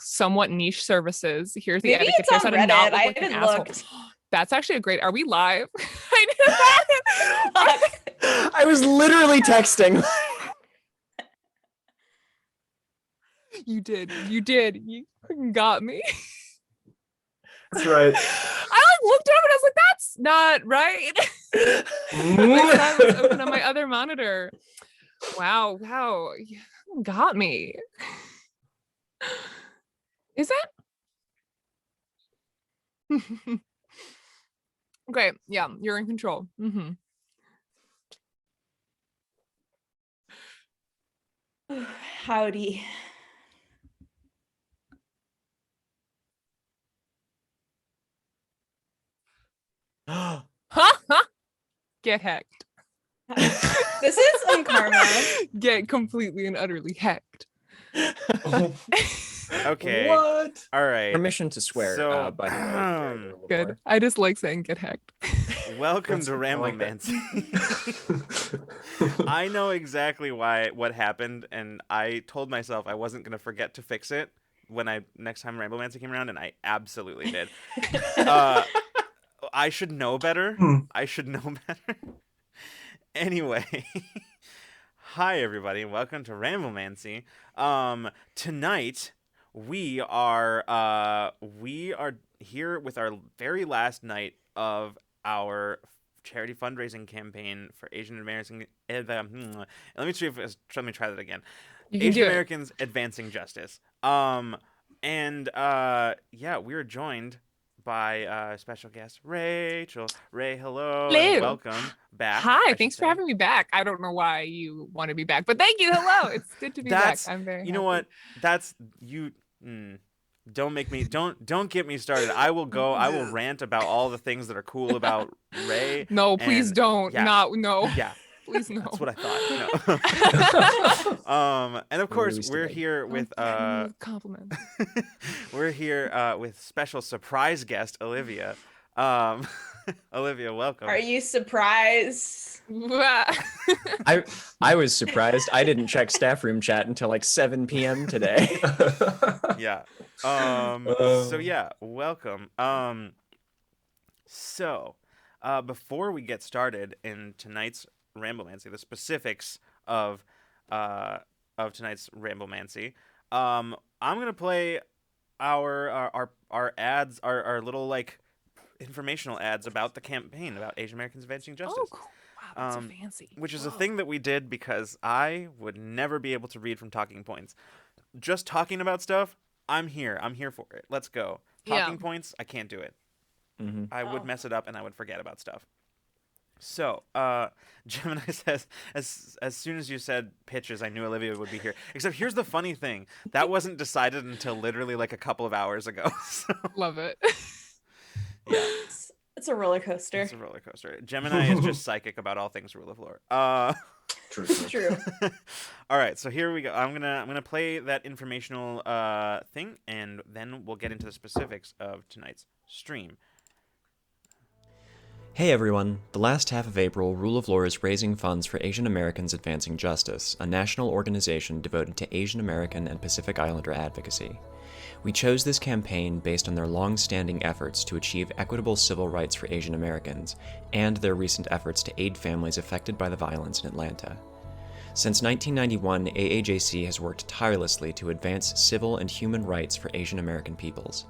somewhat niche services. Here's the Maybe etiquette. it's Here's on how to not Reddit. look I like an haven't asshole. looked. That's actually a great. Are we live? I did that. I was literally texting. You did. You fucking got me. That's right. I looked up and I was like, that's not right. I was open on my other monitor. Wow. You got me. Is it? Okay, yeah, you're in control. Howdy. Get hacked. This is on karma. Get completely and utterly hacked. Okay. What? All right. Permission to swear. So, by the way. Good. I just like saying get hacked. Welcome to Ramblemancy. I know exactly what happened, and I told myself I wasn't gonna forget to fix it when next time Ramblemancy came around, and I absolutely did. I should know better. I should know better. Anyway, hi everybody, and welcome to Ramblemancy. Tonight we are here with our very last night of our charity fundraising campaign for Asian Americans. Let me try that again. Asian Americans Advancing Justice. Yeah, we are joined by special guest Rachel. Ray, hello. And welcome back. Hi, thanks for having me back. I don't know why you want to be back, but thank you. Hello, it's good to be back. I'm very. You know what? That's you. Don't get me started. I will rant about all the things that are cool about Ray. No, please don't. Yeah, No. Yeah. Please no. That's what I thought. And of course, we're here with compliments. We're here with special surprise guest Olivia. Olivia, welcome. Are you surprised? I was surprised. I didn't check staff room chat until like 7 p.m. today. Yeah. So yeah, welcome. So before we get started in tonight's Ramblemancy, the specifics of tonight's Ramblemancy, I'm gonna play our ads, our little like informational ads about the campaign about Asian Americans Advancing Justice. Oh, cool. Wow, that's so fancy. Which is a thing that we did because I would never be able to read from talking points. Just talking about stuff, I'm here for it. Let's go. Talking points, I can't do it. I would mess it up and I would forget about stuff. So, Gemini says, as soon as you said pitches, I knew Olivia would be here. Except here's the funny thing. That wasn't decided until literally like a couple of hours ago. So. Love it. Yeah. It's a roller coaster. It's a roller coaster. Gemini is just psychic about all things rule of law. True. All right, so here we go. I'm gonna play that informational thing, and then we'll get into the specifics of tonight's stream. Hey everyone, the last half of April, Rule of Law is raising funds for Asian Americans Advancing Justice, a national organization devoted to Asian American and Pacific Islander advocacy. We chose this campaign based on their long-standing efforts to achieve equitable civil rights for Asian Americans, and their recent efforts to aid families affected by the violence in Atlanta. Since 1991, AAJC has worked tirelessly to advance civil and human rights for Asian American peoples.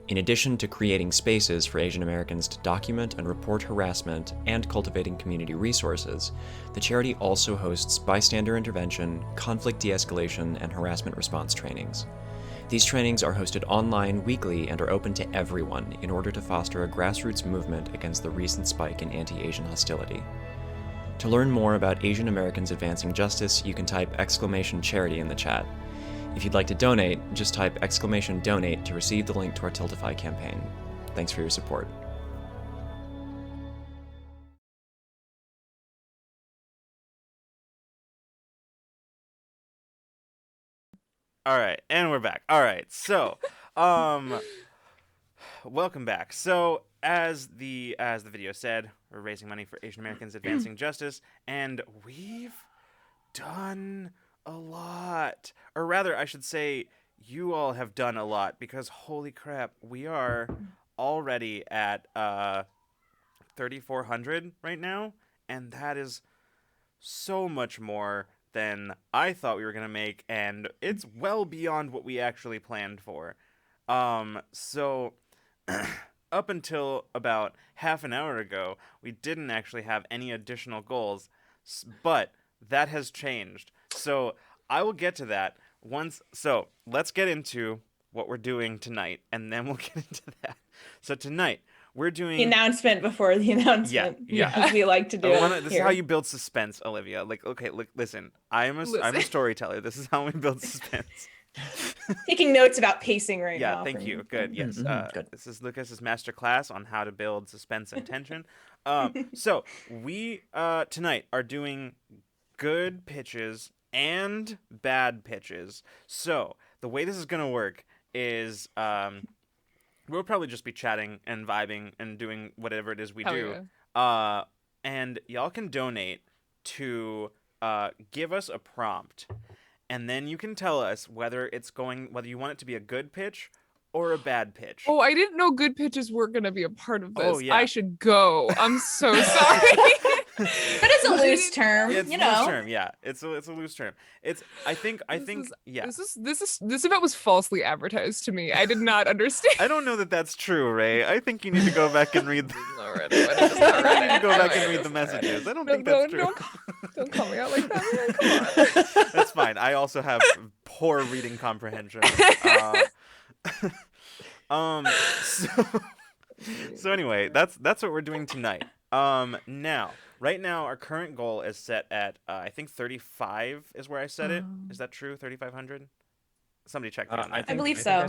In addition to creating spaces for Asian Americans to document and report harassment and cultivating community resources, the charity also hosts bystander intervention, conflict de-escalation, and harassment response trainings. These trainings are hosted online weekly and are open to everyone in order to foster a grassroots movement against the recent spike in anti-Asian hostility. To learn more about Asian Americans Advancing Justice, you can type !charity in the chat. If you'd like to donate, just type !donate to receive the link to our Tiltify campaign. Thanks for your support. All right, and we're back. All right, so, welcome back. So, as the video said, we're raising money for Asian Americans Advancing Justice, and we've done a lot. Or rather, I should say, you all have done a lot, because holy crap, we are already at 3,400 right now, and that is so much more than I thought we were gonna make, and it's well beyond what we actually planned for. So up until about half an hour ago, we didn't actually have any additional goals, but that has changed. So I will get to that once. So let's get into what we're doing tonight, and then we'll get into that. So tonight we're doing The announcement before the announcement. Yeah. As we like to do. this is here. how you build suspense, Olivia. Like, okay, look, listen. I'm a storyteller. This is how we build suspense. Taking notes about pacing right now. Yeah, thank you. Good. Yes. Good. This is Lucas's master class on how to build suspense and tension. So we tonight are doing good pitches and bad pitches. So the way this is gonna work is we'll probably just be chatting and vibing and doing whatever it is we Hell do. yeah. And y'all can donate to give us a prompt, and then you can tell us whether you want it to be a good pitch or a bad pitch. Oh, I didn't know good pitches were gonna be a part of this. Oh, yeah. I should go. I'm so sorry. That is a loose term, It's you a know. loose term, yeah. It's a loose term. I think yeah. This event was falsely advertised to me. I did not understand. I don't know that that's true, Ray. I think you need to go back and read. Already, whatever. You need to go back and read the messages. I don't think that's true. Don't call me out like that, man. Come on. That's fine. I also have poor reading comprehension. So anyway, that's what we're doing tonight. Right now, our current goal is set at I think 35 is where I set it. Is that true? 3,500? Somebody check me on that. I believe so.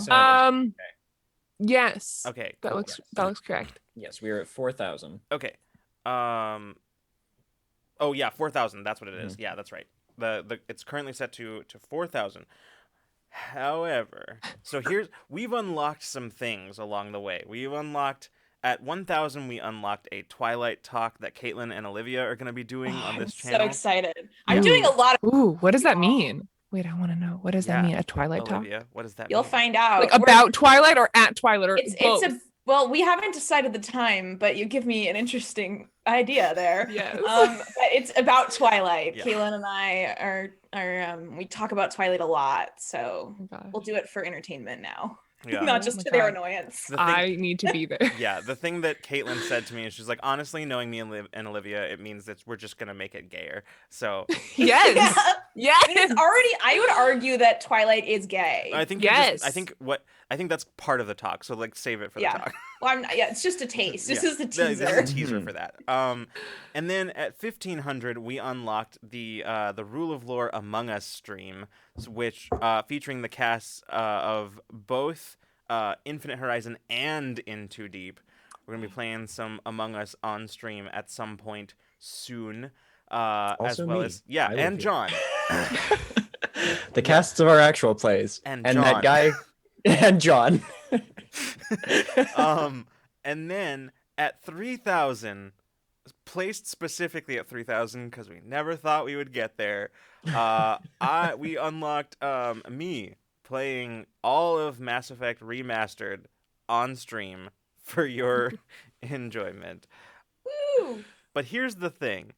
Yes. Okay. That Cool. looks correct. Yes, we are at 4,000. Okay. Oh yeah, 4,000. That's what it is. Yeah, that's right. It's currently set to 4,000. However, so we've unlocked some things along the way. At 1,000, we unlocked a Twilight talk that Caitlin and Olivia are going to be doing on this channel. So excited. I'm doing a lot of. Ooh, what does that mean? Wait, I want to know. What does that mean? A Twilight talk? Olivia, what does that You'll mean? find out. Like about Twilight or at Twilight or both? Well, we haven't decided the time, but you give me an interesting idea there. Yes. But it's about Twilight. Yeah. Caitlin and I are we talk about Twilight a lot, so we'll do it for entertainment now. Yeah. Not Oh just my to their God. annoyance. I need to be there. Yeah, the thing that Caitlin said to me is she's like, honestly, knowing me and Olivia, it means that we're just going to make it gayer. So Yes. Yeah. Yes. I mean, it's already. I would argue that Twilight is gay. I think Yes. I think that's part of the talk. So like save it for the talk. Well, it's just a taste. This is the This teaser. is a teaser for that. And then at 1,500, we unlocked the Rule of Lore Among Us stream, which featuring the casts of both Infinite Horizon and In Too Deep. We're gonna be playing some Among Us on stream at some point soon. As Also well me. as I live and here. John. The casts of our actual plays. And that John. guy and John. And then at 3,000, placed specifically at 3,000 because we never thought we would get there. We unlocked me playing all of Mass Effect Remastered on stream for your enjoyment. Woo! But here's the thing.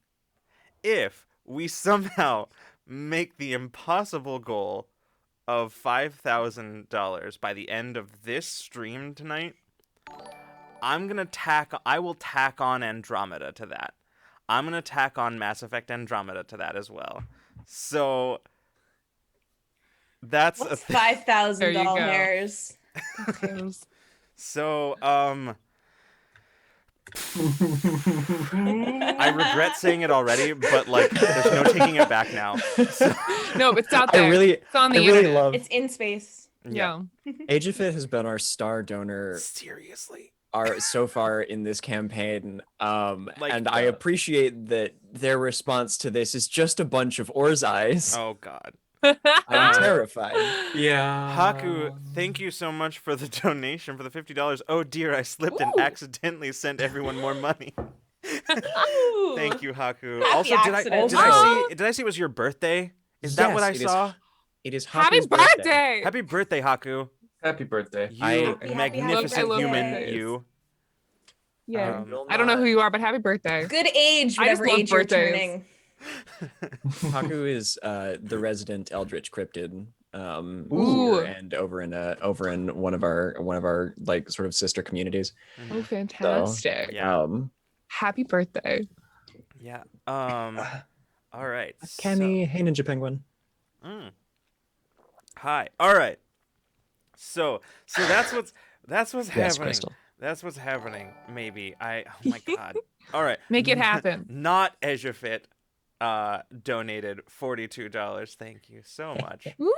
If we somehow make the impossible goal of $5,000 by the end of this stream tonight, I will tack on Andromeda to that. I'm going to tack on Mass Effect Andromeda to that as well. So that's What's a $5,000? So, I regret saying it already, but like, there's no taking it back now. So, No, it's out there. It's on the internet. love. It's in space. Yeah. Age of Fit has been our star donor seriously. so far in this campaign, Like, and I appreciate that their response to this is just a bunch of Orzais. Oh God. I'm terrified. Yeah. Haku, thank you so much for the donation for the $50. Oh dear, I slipped and Ooh. accidentally sent everyone more money. Ooh. Thank you, Haku. Happy Also, accident. did I see it was your birthday? Is that what I Yes, it is. saw? It is Happy Haku's birthday! Happy birthday, Haku. Happy birthday. You I- magnificent I love human, birthdays. you. Yeah. will I don't know not- who you are, but happy birthday. Good age, I just whatever love age you're birthdays. turning. Haku is the resident Eldritch Cryptid Ooh. here and over in one of our like sort of sister communities. Oh, fantastic. Yeah. Happy birthday. Yeah. All right. Cammy, hey Ninja Penguin. Hi. All right. So that's what's Yes, happening. Crystal. That's what's happening. Maybe oh my god. All right. Make it happen. Not Ejafit donated $42. Thank you so much. Woo!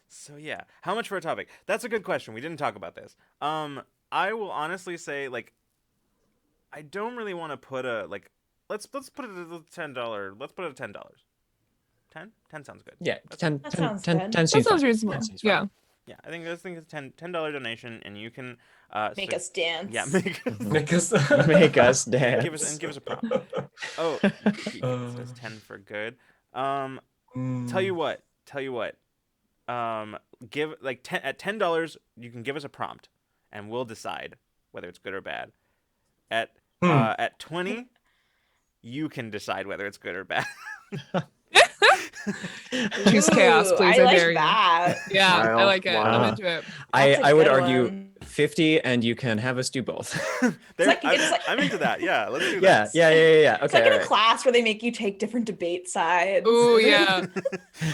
So yeah, how much for a topic? That's a good question. We didn't talk about this. I will honestly say, like, I don't really want to put a, like, let's put it at $10. Let's put it at $10. 10? 10 sounds good. Yeah, 10 That sounds 10 good. 10 That seems sounds fine. reasonable. 10 seems Yeah. fine. Yeah, I think it's $10 donation, and you can Make us dance. Yeah, make Make us Make us dance. give us a prompt. Oh, Geek says 10 for good. Tell you what. Give like at $10 you can give us a prompt, and we'll decide whether it's good or bad. At 20, you can decide whether it's good or bad. Choose chaos, Ooh, please. I I like dare you. that. Yeah, I Wow, like it. I'm wow. into it. That's a I would good argue one. 50, and you can have us do both. I'm into that. Yeah, let's do yeah, that. yeah. It's like Okay, in a all right. class where they make you take different debate sides. Ooh, yeah.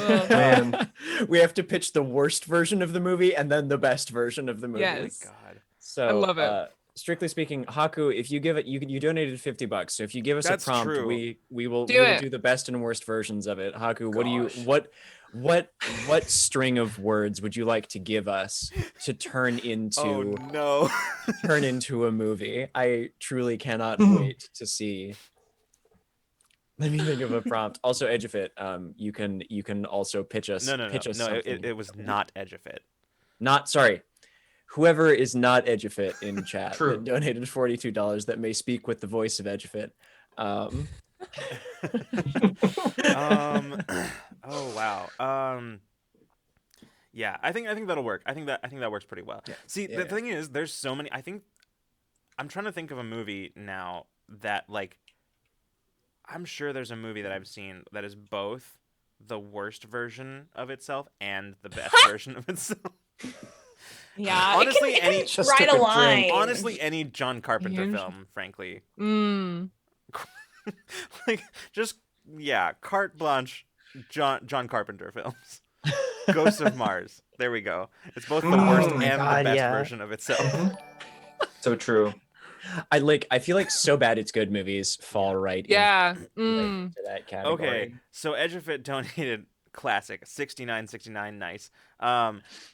Ugh. Man. We have to pitch the worst version of the movie and then the best version of the movie. Yes. God, So I love it. Strictly speaking, Haku, if you give it, you donated $50. So if you give us That's a prompt, true. we will Do it. do the best and worst versions of it. Haku, what do you Gosh. what string of words would you like to give us to turn into oh no. turn into a movie? I truly cannot wait to see. Let me think of a prompt. Also, Edgefit, you can also pitch us. No. Something. It was not Ejafit. Not sorry. Whoever is not Edgefit in chat True. that donated $42 that may speak with the voice of Edgefit. Oh wow. Yeah, I think that'll work. I think that works pretty well. Yeah. See, Yeah. the thing is, there's so many. I'm trying to think of a movie now that, like, I'm sure there's a movie that I've seen that is both the worst version of itself and the best version of itself. Yeah, Honestly, it can any- Just ride took a a drink. line. Honestly, any John Carpenter Huge. film, frankly. Like, just, yeah, carte blanche John Carpenter films. Ghosts of Mars. There we go. It's both the worst Oh and my the God, best yeah. version of itself. So true. I feel like So Bad It's Good movies fall right Yeah. into that category. Okay, so Edgefit donated classic 69.69. Nice.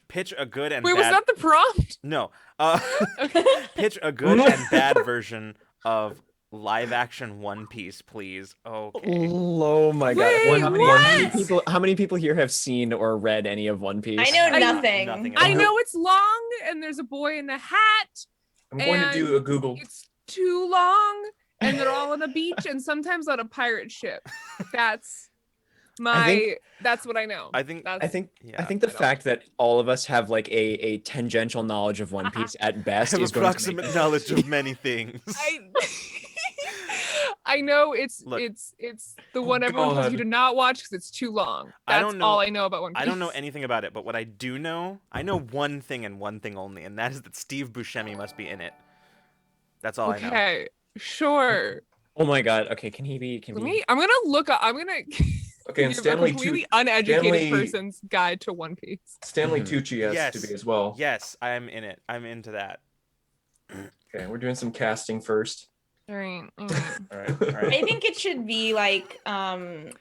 Pitch a good and Wait, bad. was that the prompt? No. Okay. Pitch a good and bad version of live action One Piece, please. Okay. Oh my god. Wait, How many people here have seen or read any of One Piece? I know I- nothing. Nothing at I all. know it's long and there's a boy in a hat. I'm going to do a Google. It's too long and they're all on a beach and sometimes on a pirate ship. That's that's what I know. I think I think Yeah, I think the I don't- fact that all of us have like a tangential knowledge of One Piece at I best have is going to approximate make knowledge of many things. I know it's Look. it's the one everyone tells you God. to not watch because it's too long. I That's don't know- all I know about One Piece. I don't know anything about it, but what I do know, I know one thing and one thing only, and that is that Steve Buscemi must be in it. That's all I know. Okay, sure. Oh my god. Okay, can he be Let me. I'm gonna look up. I'm gonna. Okay, and give Stanley a completely uneducated Stanley- person's guide to One Piece. Stanley Mhm. Tucci has Yes. to be as well. Yes, I'm in it. I'm into that. Okay, we're doing some casting first. All right. All right. All I right. think it should be like,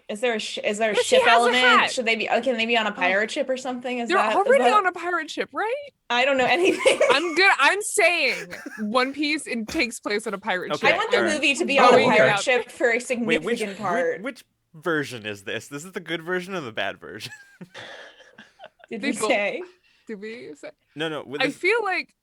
is there a But she ship has a element? hat. Should they be? Can they be on a pirate ship or something? Is They're that, is already that- on a pirate ship, right? I don't know anything. I'm saying One Piece takes place on a pirate Okay, ship. I want the all right. movie to be Oh, on a okay. pirate ship for a Wait, significant part. which version is this? This is the good version or the bad version? Did They we both- say? Did we say? No. With I this, feel like.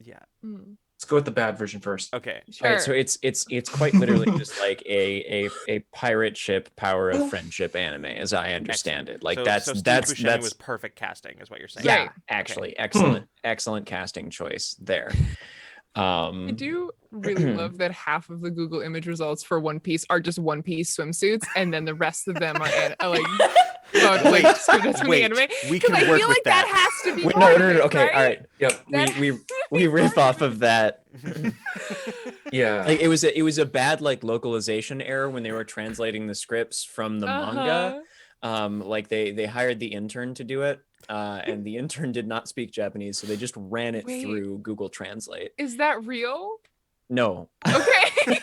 yeah. Mm. It's go with the bad version first. Okay. All right, Sure. so it's quite literally just like a pirate ship power of friendship anime, as I understand it. Like so that's Steve that's Buscemi that's was perfect casting, is what you're saying. yeah, Right. actually, Okay. excellent casting choice there. I do really love that half of the Google image results for One Piece are just One Piece swimsuits, and then the rest of them are like Wait, that's from the wait, anime. we Because can I work feel with like that. has to be Wait, part no, of it, okay, right? all right. Yep, That we riff off of that. Yeah. Like it was a bad like localization error when they were translating the scripts from the manga. Like they hired the intern to do it, and the intern did not speak Japanese, so they just ran it Wait. through Google Translate. Is that real? No. Okay.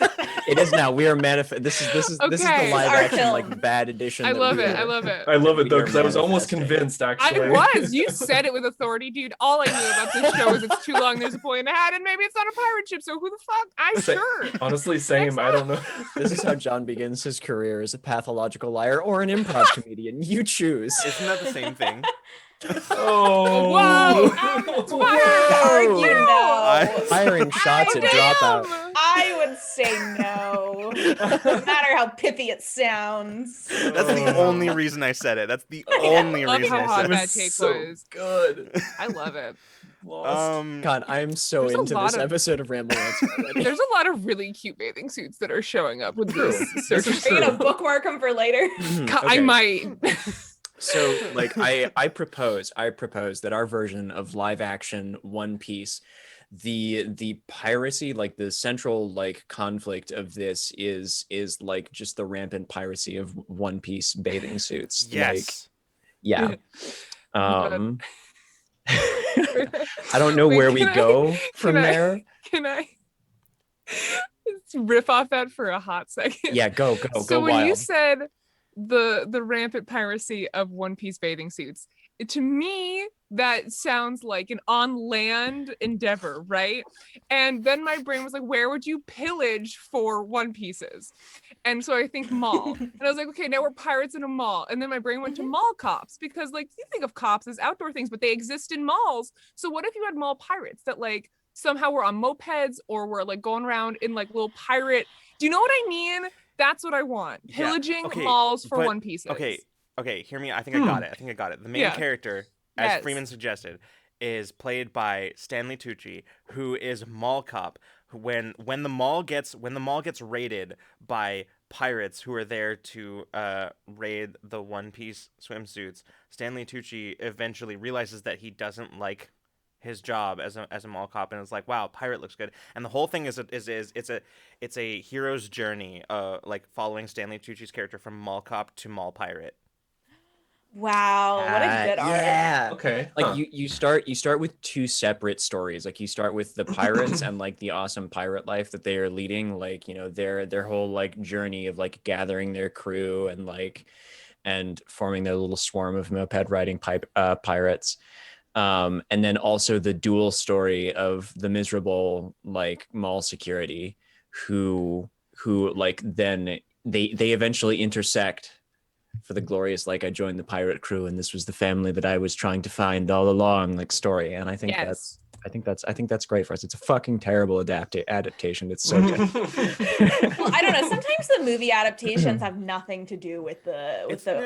It is now. We are this is the Okay. live Our action film. like bad edition. I that love we it. are- I love it. I love it though, We are because I was almost manifesting. convinced I actually. was. You said it with authority, dude. All I knew about this show is it's too long. There's a boy in a hat, and maybe it's not a pirate ship. So who the fuck? I'm Sa- sure. Honestly, same. I don't know. This is how John begins his career as a pathological liar or an improv comedian. You choose. Isn't that the same thing? Oh. Whoa! Argue no. Firing shots at dropout. I would say no. No matter how pithy it sounds. That's the only reason I said it. That's the only Love reason how I hot said that it. take so was. good. I love it. Lost. God, I'm so There's a into lot this of- episode of Ramblemancy already. There's a lot of really cute bathing suits that are showing up with True. this This search. is Are you gonna true. bookmark them for later? I Okay. might. So like I propose that our version of live action One Piece, the piracy, like the central like conflict of this is like just the rampant piracy of One Piece bathing suits. Yes. Yeah. God. I don't know Wait, where we can I- go from can I- there. Can I just riff off that for a hot second? Yeah, go So when wild. you said the rampant piracy of One Piece bathing suits, to me that sounds like an on land endeavor, right? And then my brain was like, where would you pillage for One Pieces? And so I think mall. And I was like, okay, now we're pirates in a mall. And then my brain went to mall cops, because like you think of cops as outdoor things, but they exist in malls. So what if you had mall pirates that like somehow were on mopeds or were like going around in like little pirate? Do you know what I mean? That's what I want. Yeah, Pillaging okay, malls for but- One Pieces. Okay, hear me. I think I got it. The main Yeah. character, as Yes. Freeman suggested, is played by Stanley Tucci, who is mall cop. When the mall gets raided by pirates who are there to raid the One Piece swimsuits, Stanley Tucci eventually realizes that he doesn't like his job as a mall cop, and it's like, wow, pirate looks good. And the whole thing is it's a hero's journey, like following Stanley Tucci's character from mall cop to mall pirate. Wow, what a good arc. Yeah. Okay. Like huh. you start with two separate stories. Like you start with the pirates and like the awesome pirate life that they are leading, like, you know, their whole like journey of like gathering their crew and forming their little swarm of moped riding pirates. And then also the dual story of the miserable like mall security who like then they eventually intersect for the glorious, like, I joined the pirate crew and this was the family that I was trying to find all along, like, story. And I think Yes. I think that's great for us. It's a fucking terrible adaptation. It's so good. Well, I don't know. Sometimes the movie adaptations have nothing to do with the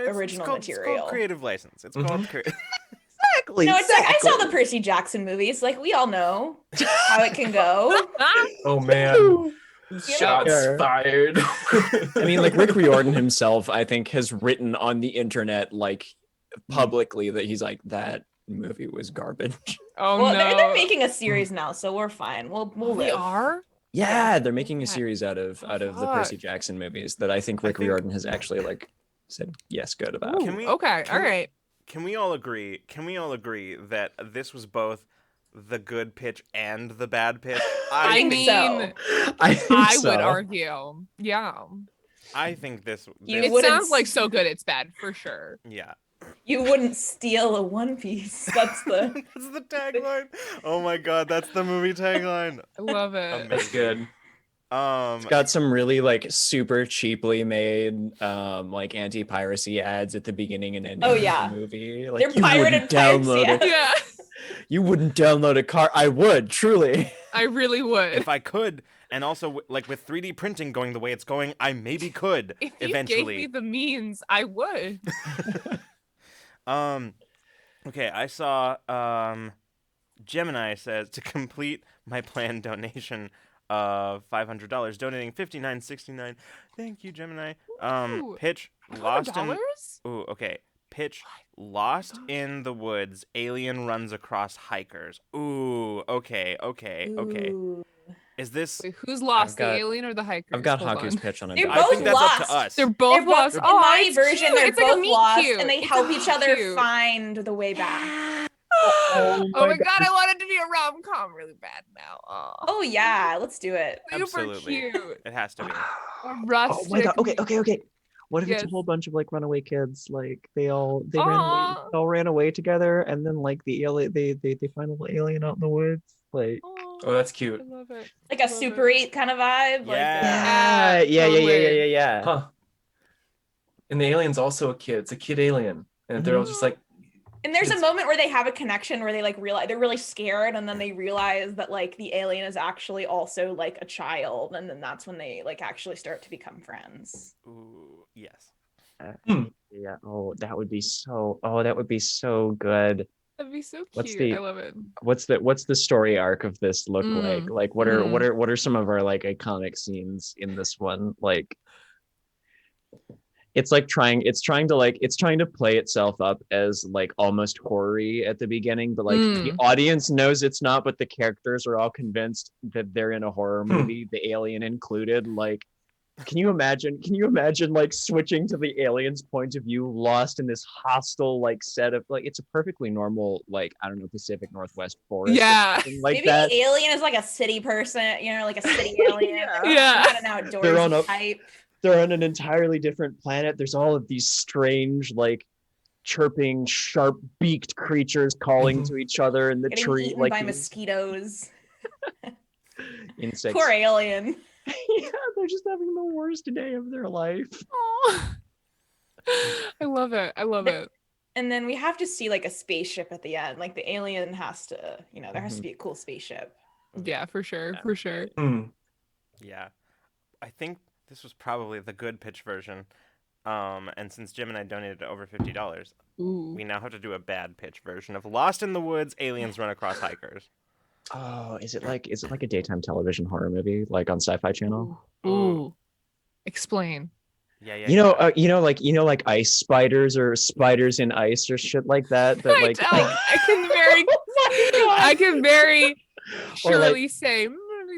original It's material. called creative license. It's called Exactly. No, it's like I saw the Percy Jackson movies. Like we all know how it can go. Oh man. Shots Shots fired. I mean, like, Rick Riordan himself, I think, has written on the internet, like, publicly that he's like, that movie was garbage. Oh Well, no. they're making a series now, so we're fine. We'll we live. are? Yeah, they're making a Yeah. series out of the Fuck. Percy Jackson movies that I think Rick Riordan has actually, like, said yes good about. Can we- Okay, can all we- right. Can we all agree that this was both the good pitch and the bad pitch? I think mean, so. I think I so. would argue. Yeah. I think this. You It wouldn't sounds like so good it's bad for sure. Yeah. You wouldn't steal a One Piece. That's the. That's the tagline. Oh my god, that's the movie tagline. I love it. That's good. It's got some really like super cheaply made like anti-piracy ads at the beginning and ending Oh, of yeah. the movie. Like, They're you pirated wouldn't download pirates, it. Yeah. You wouldn't download a car. I would, truly. I really would. If I could, and also like with 3D printing going the way it's going, I maybe could If you eventually. gave me the means, I would. Okay, I saw Gemini says to complete my planned donation of $500, donating $59.69. Thank you, Gemini. Ooh, Pitch Lost in. $100? Ooh, okay. Pitch Lost in the Woods. Alien runs across hikers. Ooh, okay. Ooh. Is this? Wait, who's lost, the got- alien or the hikers? I've got Hold Haku's on. pitch on it. They're I think both that's up lost. to us. They're both They're both, lost. in Oh, my it's version, cute. they're It's like a both meet lost, cute. and they It's a help each meet other cute. find the way back. Oh my god, I want it to be a rom-com really bad now. Oh yeah, let's do it. Super Absolutely. cute. It has to be. A Oh rustic. my god. Okay. What if it's a Yes. whole bunch of like runaway kids? Like they ran away, Aw. all ran away together, and then like the alien, they find a little alien out in the woods. Like Oh, that's I cute. love it. Like a I love Super it. 8 kind of vibe. Yeah. Yeah. Huh. And the alien's also a kid. It's a kid alien. And they're all just like, And there's a It's- moment where they have a connection where they like realize they're really scared, and then they realize that like the alien is actually also like a child, and then that's when they like actually start to become friends. Ooh, yes. yeah. Oh, that would be so. Oh, that would be so good. That'd be so What's cute. the- I love it. What's the story arc of this look like? Like what Mm. are some of our like iconic scenes in this one? Like it's trying to play itself up as like almost horror-y at the beginning, but like the audience knows it's not, but the characters are all convinced that they're in a horror movie, the alien included. Like can you imagine like switching to the alien's point of view, lost in this hostile like set of like it's a perfectly normal like I don't know Pacific Northwest forest or Yeah. something like Maybe that. the alien is like a city person, you know, like a city alien. Yeah. Not an outdoorsy type. They're on an entirely different planet. There's all of these strange like chirping sharp beaked creatures calling to each other in the Getting tree eaten like by these mosquitoes. insects. Poor alien. Yeah, they're just having the worst day of their life. Aw. I love it. I love it. And then we have to see like a spaceship at the end. Like the alien has to, you know, there has to be a cool spaceship. Yeah, for sure. Yeah. For sure. Yeah. I think this was probably the good pitch version. And since Gemini donated over $50, Ooh. we now have to do a bad pitch version of Lost in the Woods, Aliens Run Across Hikers. Oh, is it like a daytime television horror movie like on Sci-Fi Channel? Ooh. Explain. Yeah. Like ice spiders or spiders in ice or shit like that. That like I can very Or, like- surely say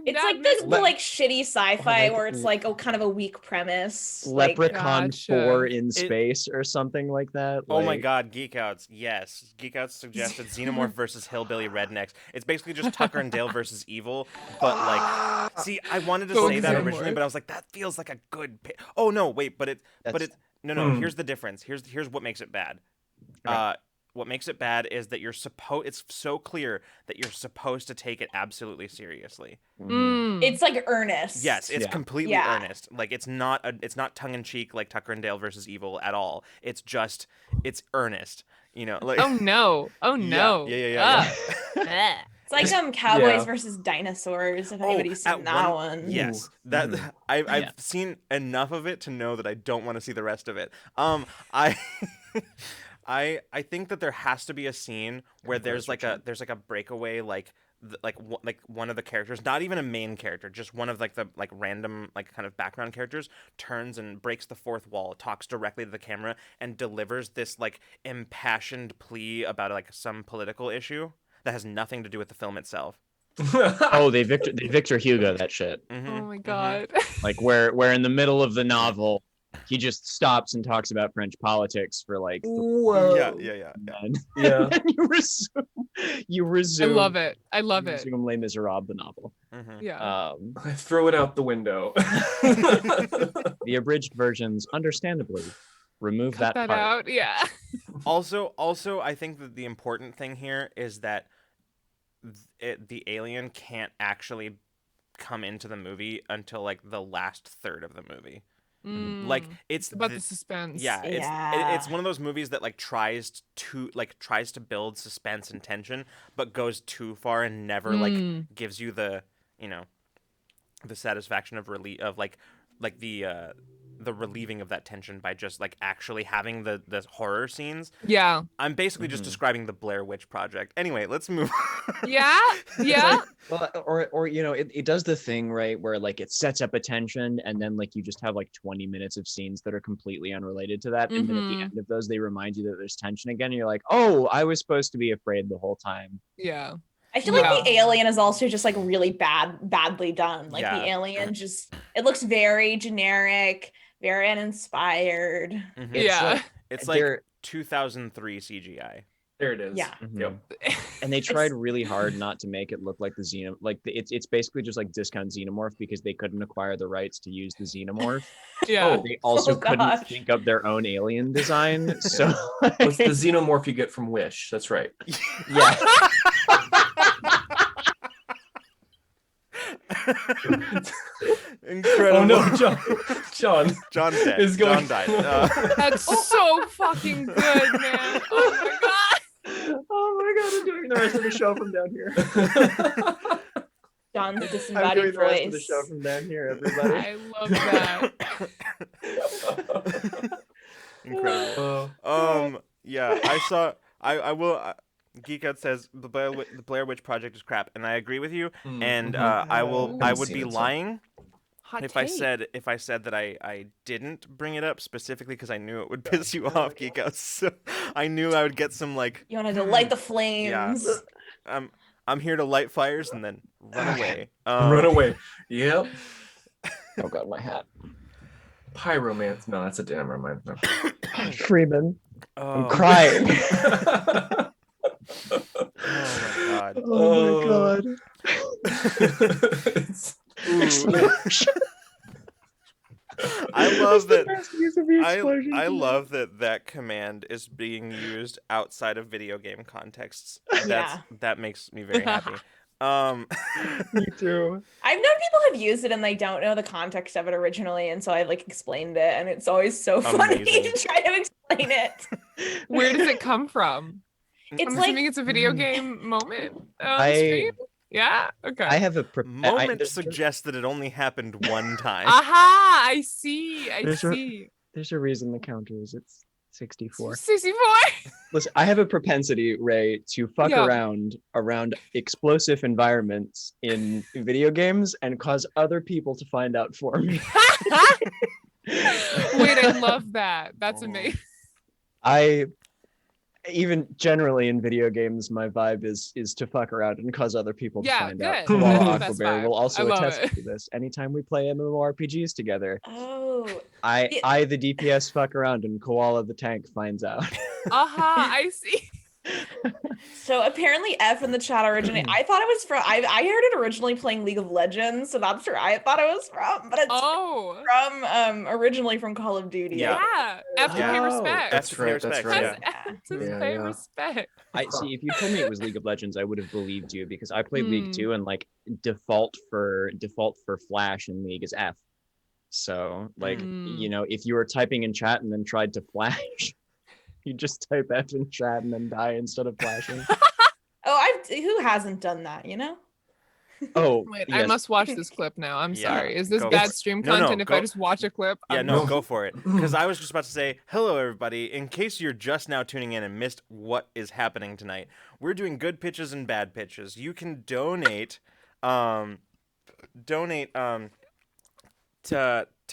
It's that like the Le- like shitty sci-fi like where it's like kind of a weak premise. Like, Leprechaun Gotcha. 4 in space or something like that. Oh my like- god, Geek Outs. Yes. Geek Outs suggested Xenomorph versus Hillbilly Rednecks. It's basically just Tucker and Dale versus Evil, but like see, I wanted to Go say that Xenomorph. originally, but I was like that feels like a good Oh no, wait, but no, here's the difference. Here's what makes it bad. Right. What makes it bad is that it's so clear that you're supposed to take it absolutely seriously. it's like earnest. Yes, it's completely Yeah. earnest. Like it's not tongue in cheek like Tucker and Dale versus Evil at all. It's earnest. You know, like Oh no. Oh no. Yeah. It's like Cowboys Yeah. versus Dinosaurs. If anybody's seen that one. Yes, that I've seen enough of it to know that I don't want to see the rest of it. I think that there has to be a scene where there's like a breakaway like one of the characters, not even a main character, just one of like the like random like kind of background characters turns and breaks the fourth wall, talks directly to the camera and delivers this like impassioned plea about like some political issue that has nothing to do with the film itself. Oh, they Victor Hugo that shit. Mhm, Oh my mhm. god. Like where in the middle of the novel, he just stops and talks about French politics for like. Whoa. Yeah. And Yeah. then you resume. I love it. I love you it. resume Les Miserables, the novel. Mhm. Yeah. I throw it out the window. The abridged versions, understandably, remove Cut that part. out. Yeah. Also, I think that the important thing here is that the alien can't actually come into the movie until like the last third of the movie. Like it's about the suspense. Yeah, Yeah. it's one of those movies that like tries to build suspense and tension, but goes too far and never like gives you the the satisfaction of the relieving of that tension by just like actually having the horror scenes. Yeah. I'm basically just describing the Blair Witch Project. Anyway, let's move on. Yeah. Yeah. Well, or it does the thing right where like it sets up a tension and then like you just have like 20 minutes of scenes that are completely unrelated to that, and then at the end of those they remind you that there's tension again, and you're like, oh, I was supposed to be afraid the whole time. Yeah. I feel like the alien is also just like really badly done. Like the alien just, it looks very generic, very uninspired. It's like 2003 CGI. There it is. Yeah. Yep. And they tried really hard not to make it look like the xenomorph. Like it's basically just like discount xenomorph because they couldn't acquire the rights to use the xenomorph. Yeah. They also couldn't think of their own alien design. So What's the xenomorph you get from Wish? That's right. yeah. Incredible. Oh no, John's dead. is going. John died. That's so fucking good, man. Oh my god. Oh my god, I'm doing the rest of the show from down here. John's I'm doing disembodied the rest of the voice. show from down here, everybody. I love that. Incredible. Yeah, I will. Geek Out says the Blair Witch Project is crap, and I agree with you. And I would be lying if I said that I didn't bring it up specifically because I knew it would piss you off, Geek Out. So I knew I would get some like. You wanted to light the flames. Yeah. I'm here to light fires and then run away. Run away. Yep. Oh god, my hat. Pyromance. No, that's a damn remind. No. Freeman. I'm crying. Oh my god. I love that. I love that command is being used outside of video game contexts. That makes me very happy. Me too. I've known people have used it and they don't know the context of it originally, and so I've like explained it, and it's always so funny Amazing. to try to explain it. Where does it come from? It's I'm like assuming it's a video game moment on the stream. Yeah. Okay. I have a Moment suggests that it only happened one time. Aha! I see. I see. There's a reason the counter is it's 64. 64. Listen, I have a propensity, Ray, to fuck around explosive environments in video games and cause other people to find out for me. Wait, I love that. That's amazing. Even generally in video games, my vibe is to fuck around and cause other people to find out. Good. Koala That's Aquabear vibe. will also I love attest it. to this. Anytime we play MMORPGs together, oh, I the DPS fuck around and Koala the tank finds out. Aha! I see. so apparently F in the chat originated. I thought it was from. I heard it originally playing League of Legends, so that's where I thought it was from. But it's from originally from Call of Duty. Yeah. F to pay respect. That's right. That's right. F to pay respect. I see. If you told me it was League of Legends, I would have believed you because I played League 2 and like default for Flash in League is F. So like if you were typing in chat and then tried to flash, you just type F in chat and then die instead of flashing. Who hasn't done that? You know. Oh, wait! yes. I must watch this clip now. I'm sorry. Is this go. bad stream content if I just watch a clip? Yeah, no, go for it. Because I was just about to say, hello, everybody. In case you're just now tuning in and missed what is happening tonight, we're doing good pitches and bad pitches. You can donate, to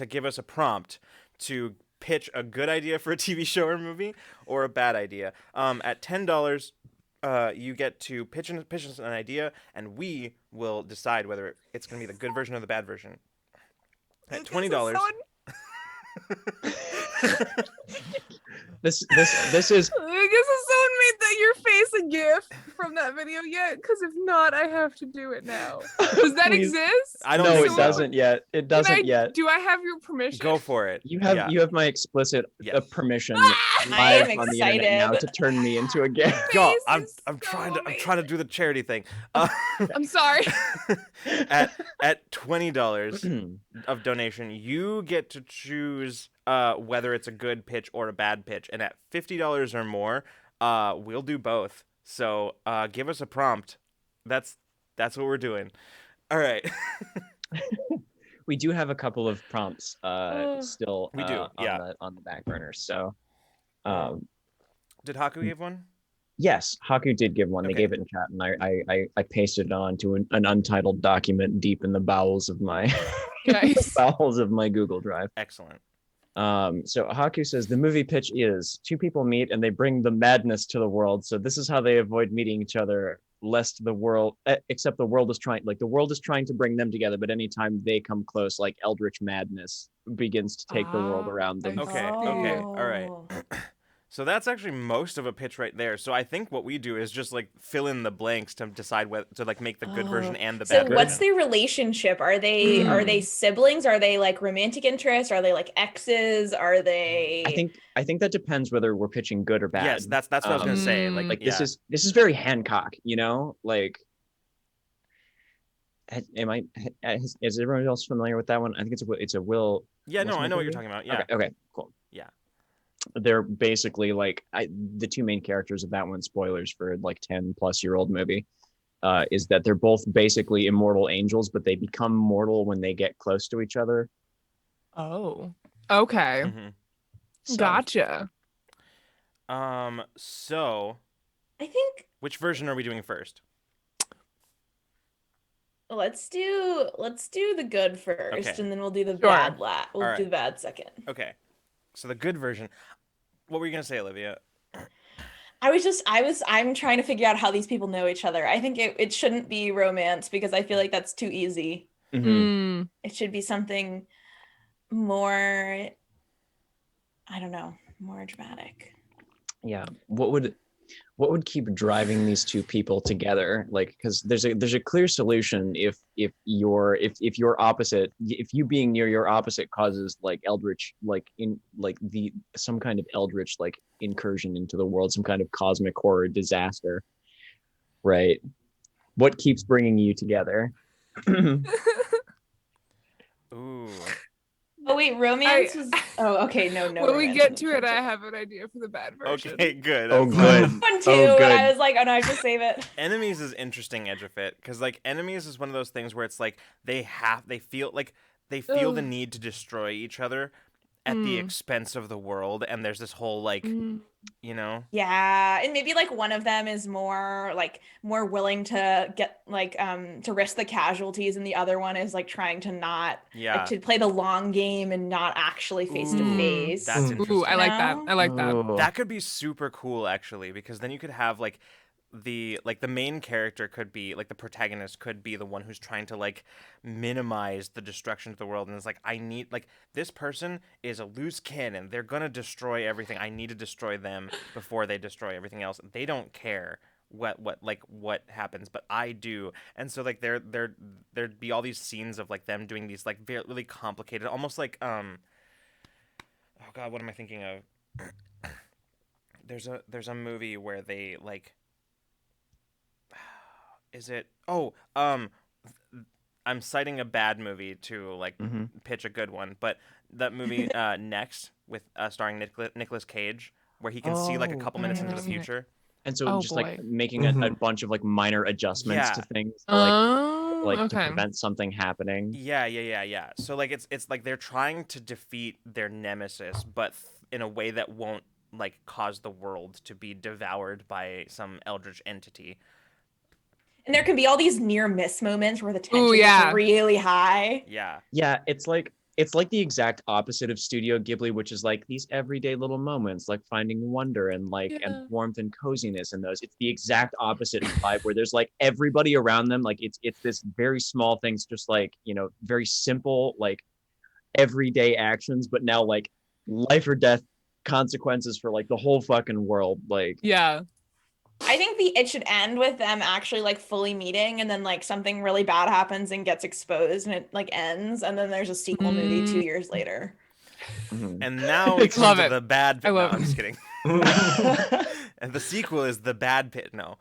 give us a prompt to pitch a good idea for a TV show or movie or a bad idea. At $10. You get to pitch us an idea, and we will decide whether it's going to be the good version or the bad version. At $20. This is I guess it's so made that your Chase a GIF from that video yet? Because if not, I have to do it now. Does that exist? I don't No, think it so. doesn't yet. It doesn't yet. Do I have your permission? Go for it. You have Yeah. you have my explicit Yes. permission I am live on the internet now excited. to turn me into a gay. Y'all, Face I'm is trying so to do the charity thing. I'm sorry. at $20 of donation, you get to choose whether it's a good pitch or a bad pitch, and at $50 or more, we'll do both. So give us a prompt. That's what we're doing. All right. We do have a couple of prompts still We do, yeah. on the back burner. So Did Haku give one? yes, Haku did give one. They Okay. gave it in chat, and I pasted it onto an untitled document deep in the bowels of my Nice. bowels of my Google Drive. Excellent. So Haku says the movie pitch is two people meet and they bring the madness to the world. So this is how they avoid meeting each other, lest the world, except the world is trying to bring them together. But anytime they come close, like eldritch madness begins to take the world around them. Okay. All right. So that's actually most of a pitch right there. So I think what we do is just like fill in the blanks to decide whether to like make the good version and the bad version. So what's their relationship? Are they siblings? Are they like romantic interests? Are they like exes? Are they? I think that depends whether we're pitching good or bad. Yes, that's what I was gonna say. Like this is very Hancock, you know, like. Is everyone else familiar with that one? I think it's a Will. Yeah, no, I know what you're talking about. Yeah. Okay, cool. Yeah. They're basically like the two main characters of that one, spoilers for like 10-plus-year-old movie, is that they're both basically immortal angels, but they become mortal when they get close to each other. Oh, okay. So, Gotcha. So I think which version are we doing first? let's do the good first, Okay. and then we'll do the Sure. bad We'll All do right. the bad second. Okay. So the good version. What were you gonna say, Olivia? I'm trying to figure out how these people know each other. I think it shouldn't be romance because I feel like that's too easy. mhm. It should be something more, I don't know, more dramatic. Yeah. What would keep driving these two people together? Like, because there's a clear solution if your opposite, if you being near your opposite causes like eldritch, like in like some kind of eldritch like incursion into the world, some kind of cosmic horror disaster, right? What keeps bringing you together? Ooh. Oh wait, romance was. Oh, okay, no. When we romance get in to the it, I picture. have an idea for the bad version. Okay, good. Oh, I'm good. glad. One too, Oh, good. and I was like, oh no, I have to save it. Enemies is interesting, Edge of It, because like Enemies is one of those things where it's like they feel the need to destroy each other at the expense of the world, and there's this whole like you know. Yeah, and maybe like one of them is more willing to get to risk the casualties, and the other one is like trying to not to play the long game and not actually face to face. That's interesting. Ooh, I like that. I like that. That could be super cool actually, because then you could have like the main character could be like the protagonist could be the one who's trying to like minimize the destruction of the world, and it's like I need like this person is a loose cannon, they're gonna destroy everything, I need to destroy them before they destroy everything else. They don't care what happens, but I do. And so like there'd be all these scenes of like them doing these like very really complicated, almost like oh god, what am I thinking of? There's a movie where they like is it I'm citing a bad movie to like pitch a good one, but that movie Next with starring Nicolas Cage, where he can see like a couple minutes into the future. And so like making a bunch of like minor adjustments to things to, to prevent something happening. Yeah. So like it's like they're trying to defeat their nemesis, but in a way that won't like cause the world to be devoured by some eldritch entity. And there can be all these near miss moments where the tension is really high. Yeah, it's like the exact opposite of Studio Ghibli, which is like these everyday little moments, like finding wonder and and warmth and coziness in those. It's the exact opposite vibe where there's like everybody around them, like it's this very small things, just like, you know, very simple, like everyday actions, but now like life or death consequences for like the whole fucking world. Like I think it should end with them actually like fully meeting, and then like something really bad happens and gets exposed, and it like ends, and then there's a sequel movie 2 years later. And now we come Love to it. the bad pit. I No, love I'm it. just kidding. And the sequel is the bad pit. No.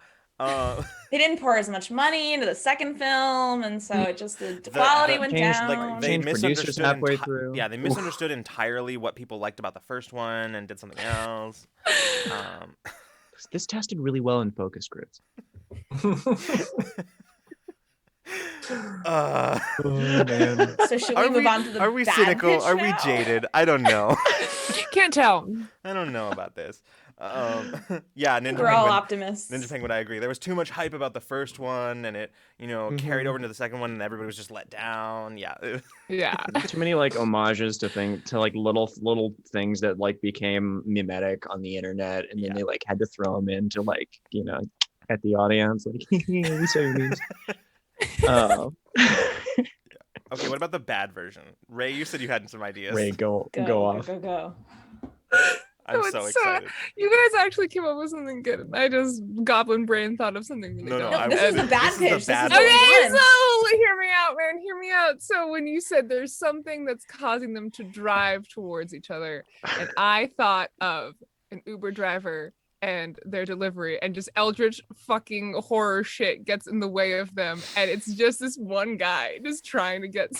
They didn't pour as much money into the second film, and so it just the quality went changed, down. Like they Changed producers misunderstood halfway through. Yeah, they misunderstood entirely what people liked about the first one and did something else. This tested really well in focus groups. Oh man. So should we move on to the Are we bad cynical? pitch Are we now? jaded? I don't know. Can't tell. I don't know about this. Yeah, Ninja We're all Penguin. optimists. Ninja Penguin, I agree. There was too much hype about the first one, and it, carried over into the second one, and everybody was just let down. Yeah. Yeah. Too many like homages to like little things that like became mimetic on the internet, and then they like had to throw them in to like at the audience like we saw your memes. Okay, what about the bad version? Ray, you said you had some ideas. Ray, go off. Go. I'm No, so it's excited. You guys actually came up with something good. I just goblin brain thought of something really No, dumb. No, this is the bad pitch. This is bad what one. we Okay, want. so hear me out, man. Hear me out. So when you said there's something that's causing them to drive towards each other, and I thought of an Uber driver and their delivery, and just eldritch fucking horror shit gets in the way of them, and it's just this one guy just trying to get.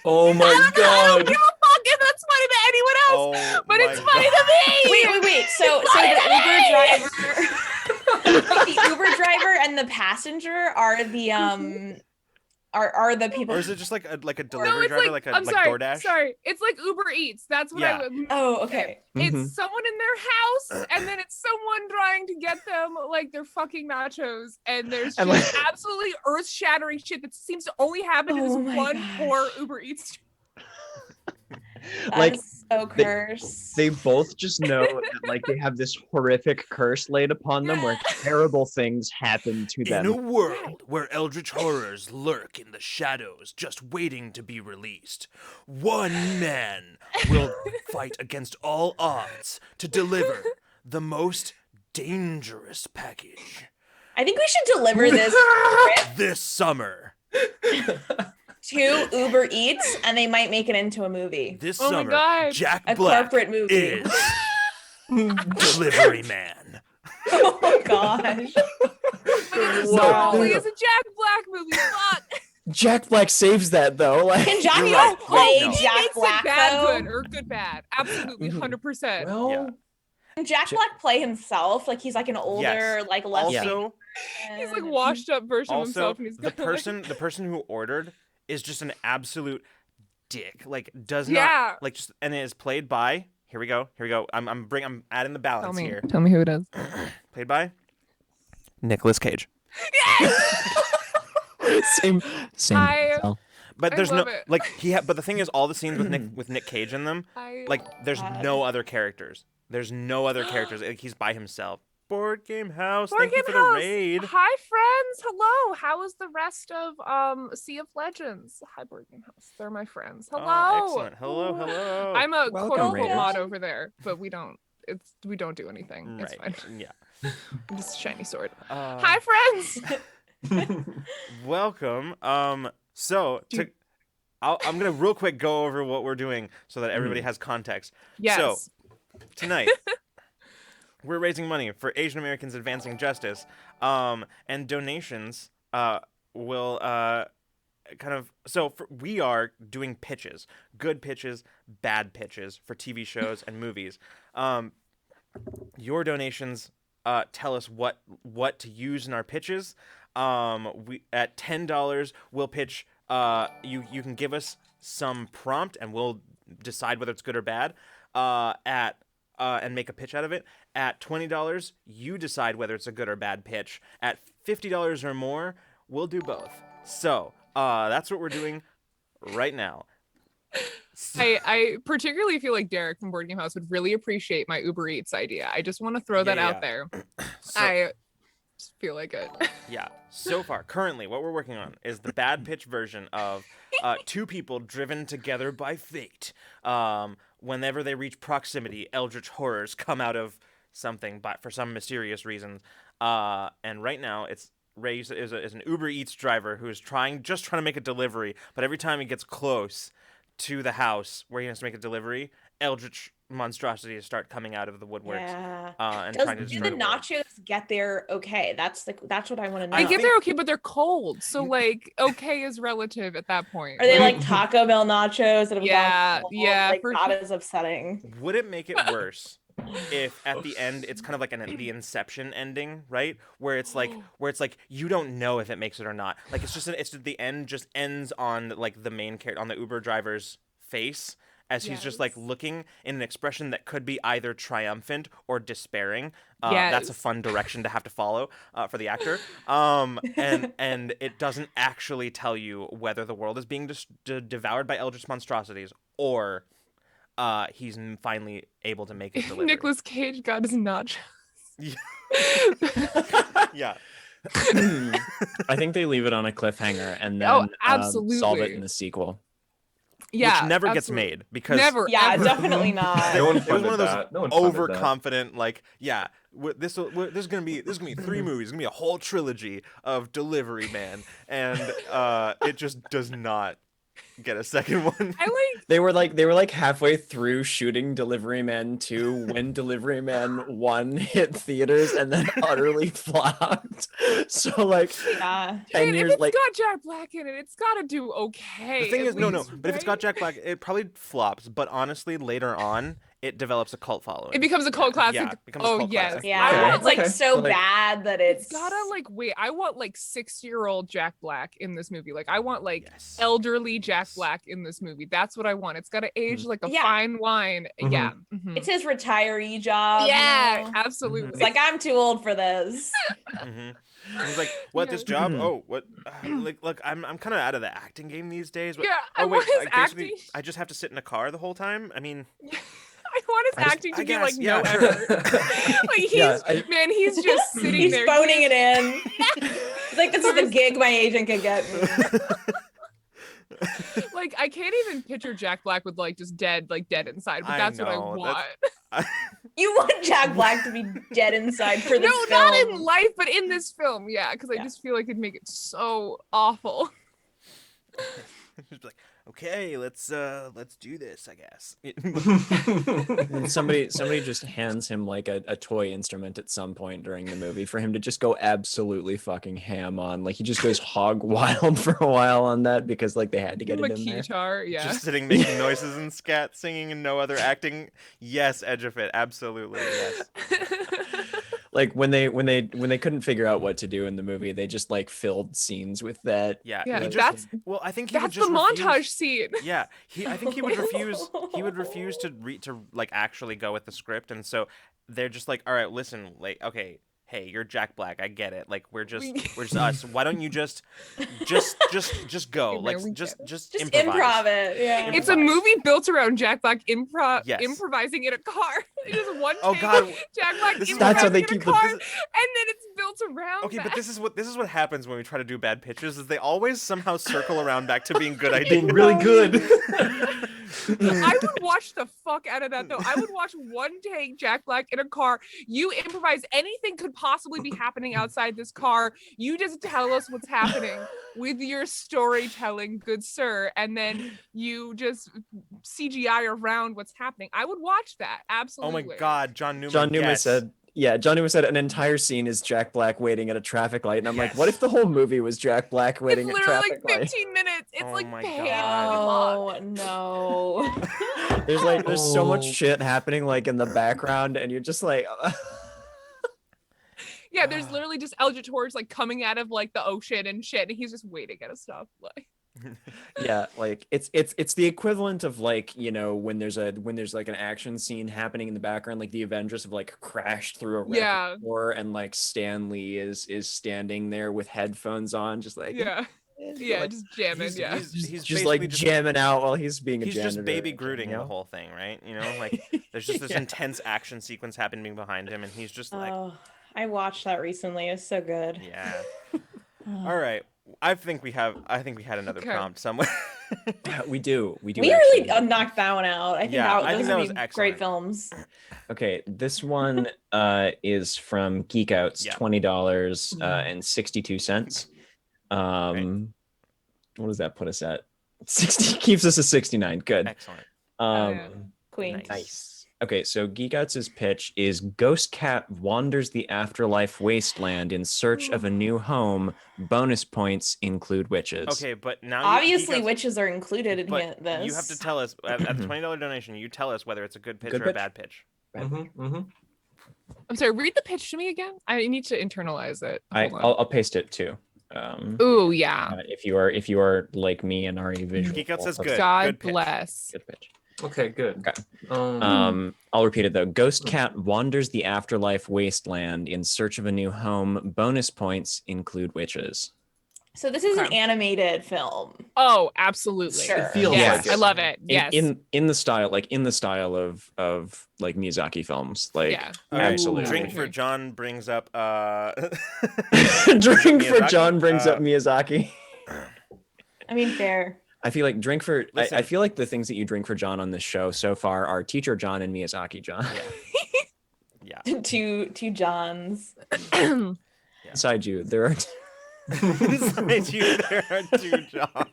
Oh my I don't god. give a fuck if that's funny to anyone else, Oh but it's my funny God. to me. Wait. So the Uber driver and the passenger are the are the people. Or is it just like a No, delivery it's driver, like, like I'm sorry, DoorDash? sorry. It's like Uber Eats. That's what Yeah. Oh, okay. It's someone in their house, and then it's someone trying to get them like their fucking nachos, and there's And, just absolutely earth-shattering shit that seems to only happen to Oh this my one gosh. poor Uber Eats. That Like, is so cursed. They both just know that like they have this horrific curse laid upon them where terrible things happen to them. In a world where eldritch horrors lurk in the shadows, just waiting to be released, one man will fight against all odds to deliver the most dangerous package I think we should deliver this script this summer. to Uber Eats, and they might make it into a movie. This Oh my summer, God. Jack A Black corporate movie. is Delivery Man. Oh my gosh. This Wow. totally is a Jack Black movie. Fuck. Jack Black saves that though. Like Can Jack You're Black right. play Wait, no. He Jack makes Black it bad though? good or good bad. Absolutely, 100%. Well, Yeah. Can Jack Black play himself? Like he's like an older, Yes. like less. Also, He's like washed up version of also himself, and he's the kinda like- person who ordered is just an absolute dick. Like does Yeah. not like just, and it is played by. Here we go. I'm adding the balance here. Tell me who it is. Played by Nicolas Cage. same. But I there's no love it. like but the thing is, all the scenes with Nick Cage in them, like there's no other characters. There's no other characters. Like, he's by himself. Board Game House. Board Thank you Game for the House. raid. Hi friends, hello. How is the rest of Sea of Legends? Hi Board Game House. They're my friends. Hello. Oh, excellent. Hello. I'm a Welcome, quote unquote Raiders. mod over there, but we don't do anything. It's Right. fine. Yeah. Just a shiny sword. Uh, Hi friends. Welcome. So I'm gonna real quick go over what we're doing so that everybody has context. Yes. So tonight we're raising money for Asian Americans advancing justice, and donations will we are doing pitches, good pitches, bad pitches for TV shows and movies. Your donations tell us what to use in our pitches. We at $10 we'll pitch. You can give us some prompt and we'll decide whether it's good or bad. And make a pitch out of it. At $20, you decide whether it's a good or bad pitch. At $50 or more, we'll do both. So that's what we're doing right now. I particularly feel like Derek from Board Game House would really appreciate my Uber Eats idea. I just want to throw that out there. So, I just feel like it. yeah. So far, currently, what we're working on is the bad pitch version of two people driven together by fate. Whenever they reach proximity, eldritch horrors come out of something, but for some mysterious reason. And right now it's Ray is an Uber Eats driver who is just trying to make a delivery, but every time he gets close to the house where he has to make a delivery, eldritch monstrosities start coming out of the woodworks. Yeah. And Do trying to the destroy the world. nachos get there okay? That's what I want to know. They get there okay, but they're cold. So like okay is relative at that point. Are they right? like Taco Bell nachos that have Yeah, gone cold? yeah, Like for not sure. as upsetting. Would it make it worse if at the end it's kind of like the Inception ending, right? Where it's like you don't know if it makes it or not. Like it's just the end just ends on like the main character, on the Uber driver's face, as he's just like looking in an expression that could be either triumphant or despairing. That's a fun direction to have to follow for the actor. And it doesn't actually tell you whether the world is being devoured by eldritch monstrosities or he's finally able to make his delivery. Nicolas Cage got his nachos. Yeah. I think they leave it on a cliffhanger and then absolutely. solve it in the sequel. Yeah, which never gets absolutely. made because Never. Yeah, ever. definitely not. No one it was one of those funded that. No one funded that. overconfident, like, yeah, there's gonna be 3 movies. It's gonna be a whole trilogy of Delivery Man, and it just does not get a second one. They were like halfway through shooting Delivery Man 2 when Delivery Man 1 hit theaters and then utterly flopped. So like 10 years if it's got Jack Black in it, it's got to do okay. The thing is, no, but right? if it's got Jack Black, it probably flops. But honestly, later on, it develops a cult following. It becomes a cult classic. Yeah, it becomes a cult classic. Yeah, it's like Okay. so bad that it's gotta like wait. I want like 6-year-old Jack Black in this movie. Like I want like elderly Jack Black in this movie. That's what I want. It's gotta age like a fine wine. Mhm. Yeah. it's his retiree job. Yeah, you know? absolutely. It's like I'm too old for this. He's like, what, this job? Mhm. Oh, what? Look, I'm kind of out of the acting game these days. But, Yeah, I oh wait, want his basically, acting. I just have to sit in a car the whole time. I mean, I want his acting to I be guess, like yeah, no sure. effort. Like he's just sitting He's there. phoning it in. He's like, this is the gig my agent can get me. Like I can't even picture Jack Black with like just dead inside, but that's what I want. You want Jack Black to be dead inside for this film? Not in life, but in this film, yeah, because I just feel like it'd make it so awful. He's like, okay, let's do this, I guess. And somebody just hands him like a toy instrument at some point during the movie for him to just go absolutely fucking ham on. Like he just goes hog wild for a while on that because like they had to get it in there. Guitar, yeah. Just sitting making noises and scat singing and no other acting. Yes, Edge of It, absolutely, yes. Like when they couldn't figure out what to do in the movie, they just like filled scenes with that. Yeah, that's I think he would that's just the refuse. montage scene. Yeah, I think he would refuse. He would refuse to like actually go with the script, and so they're just like, all right, listen, like, okay, hey, you're Jack Black, I get it. Like we're just us. Why don't you just go? Like just improvise. Improv it. Yeah. It's a movie built around Jack Black improvising in a car. Just one take, Jack Black improvising that's how they in keep a car, and then it's built around. Okay, that. but this is what happens when we try to do bad pitches is they always somehow circle around back to being good ideas. Being really good. I would watch the fuck out of that though. I would watch one take Jack Black in a car. You improvise anything could possibly be happening outside this car. You just tell us what's happening with your storytelling, good sir, and then you just CGI around what's happening. I would watch that. Absolutely. Oh my God, John Newman. John Newman yes. said, John Newman said an entire scene is Jack Black waiting at a traffic light. And I'm like, what if the whole movie was Jack Black waiting at traffic like light? 15 minutes. It's like my painfully God. long. No. There's so much shit happening like in the background, and you're just like Yeah, there's literally just Eldritch horrors like coming out of like the ocean and shit, and he's just waiting at a stoplight. yeah, like it's the equivalent of like, you know, when there's like an action scene happening in the background, like the Avengers have like crashed through a wreck door, and like Stan Lee is standing there with headphones on, just like like, just jamming. He's just like jamming out while he's being a janitor. He's just baby Grooting the whole thing, right? You know, like there's just this intense action sequence happening behind him, and he's just like. I watched that recently. It's so good. Yeah. All right. I think we had another prompt somewhere. We do. We really knocked that one out. I think I think that was great excellent. films. Okay, this one is from Geek Out's $20 and 62 cents. What does that put us at? 60 keeps us at 69. Good. Excellent. Queen. Nice. Okay, so Geek Out's pitch is Ghost Cat wanders the afterlife wasteland in search of a new home. Bonus points include witches. Okay, but now obviously witches are included in this. You have to tell us at the $20 donation. You tell us whether it's a good pitch or a bad pitch. I'm sorry. Read the pitch to me again. I need to internalize it. I'll paste it too. Ooh, yeah. If you are like me and are a visual, Geek Out says good. God good bless. Good pitch. Okay, good. Okay. I'll repeat it though. Ghost Cat wanders the afterlife wasteland in search of a new home. Bonus points include witches. So this is an animated film. Oh, absolutely. Sure. It feels yes, like I love it. Yes. In the style, of like Miyazaki films. Like absolutely. Drink for John brings up Drink for John brings up Miyazaki. I mean, fair. I feel like I feel like the things that you drink for John on this show so far are Teacher John and Miyazaki John. Yeah. Two Johns. Beside you, there are. Beside you, there are two Johns.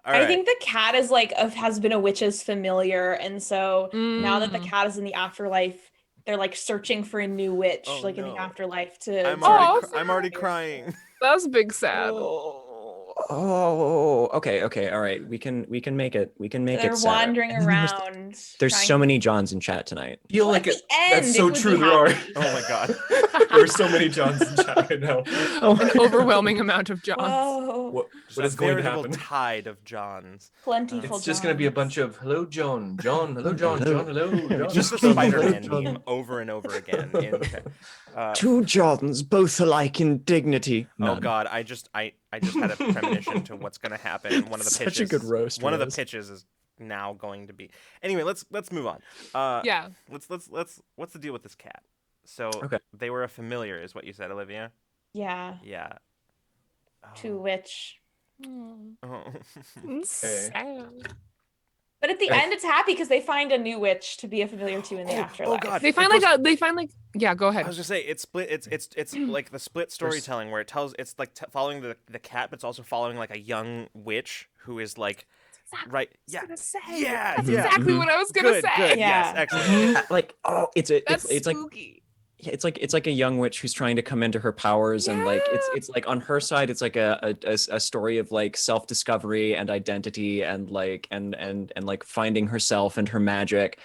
I think the cat is has been a witch's familiar, and so now that the cat is in the afterlife, they're like searching for a new witch, in the afterlife to. I'm already crying. That's big sad. Okay, all right. We can make it. They're wandering around. There's so many Johns in chat tonight. Feel like it. That's so true. There are. Oh my god. There are so many Johns in chat right now. An overwhelming amount of Johns. What is going to happen? Tide of Johns. Plentiful. It's just going to be a bunch of hello, John, hello, John, hello. John. Just the Spider-Man meme over and over again. Two Johns, both alike in dignity. Oh god, I just had a premonition to what's going to happen. One of the pitches. Such a good roast. One of the pitches is now going to be. Anyway, let's move on. Let's what's the deal with this cat? So they were a familiar, is what you said, Olivia. Yeah. Yeah. To which. Sad. But at the end, it's happy because they find a new witch to be a familiar to in the afterlife. Oh god! They find yeah. Go ahead. I was just say it's split. It's like the split storytelling where it's like following the cat, but it's also following like a young witch who is like. Right. Yeah. That's exactly what I was gonna say. Good. Yeah. Yes. Excellent. It's spooky. It's like a young witch who's trying to come into her powers, and like it's like on her side, it's like a story of like self-discovery and identity and like and like finding herself and her magic,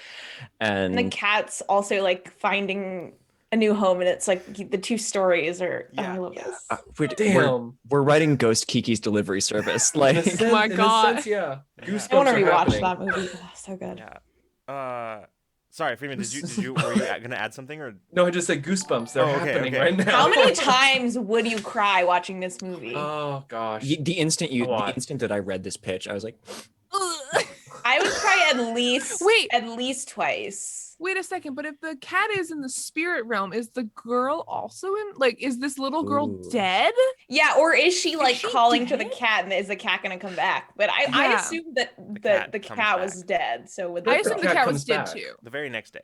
and the cat's also like finding a new home, and it's like the two stories are. I love this. We're writing Ghost Kiki's delivery service. Like, oh my god, yeah. I want to rewatch that movie. Oh, so good. Yeah. Sorry, Freeman. Were you gonna add something or? No, I just said goosebumps. They're happening right now. How many times would you cry watching this movie? Oh gosh. The instant that I read this pitch, I was like, I would cry at least twice. Wait a second, but if the cat is in the spirit realm, is the girl also in? Like, is this little girl dead? Yeah, or is she calling to the cat, and is the cat gonna come back? But I assumed that the cat was dead. So I assumed the cat was dead too. The very next day.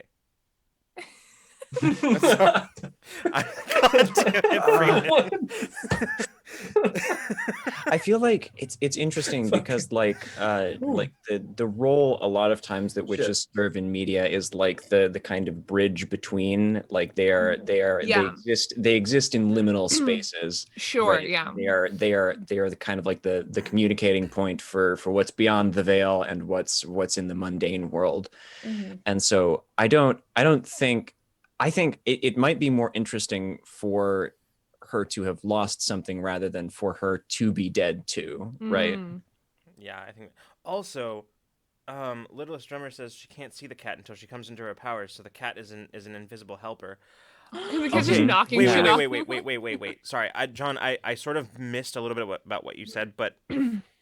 I feel like it's interesting because like the role a lot of times that witches serve in media is like the kind of bridge between like they exist in liminal spaces. Sure, right? They are the kind of like the communicating point for what's beyond the veil and what's in the mundane world. And so I think it might be more interesting for her to have lost something rather than for her to be dead too, right? Yeah, I think also Littlest Drummer says she can't see the cat until she comes into her powers, so the cat is an invisible helper. Because she's knocking wait. Sorry, John, I sort of missed a little bit about what you said, but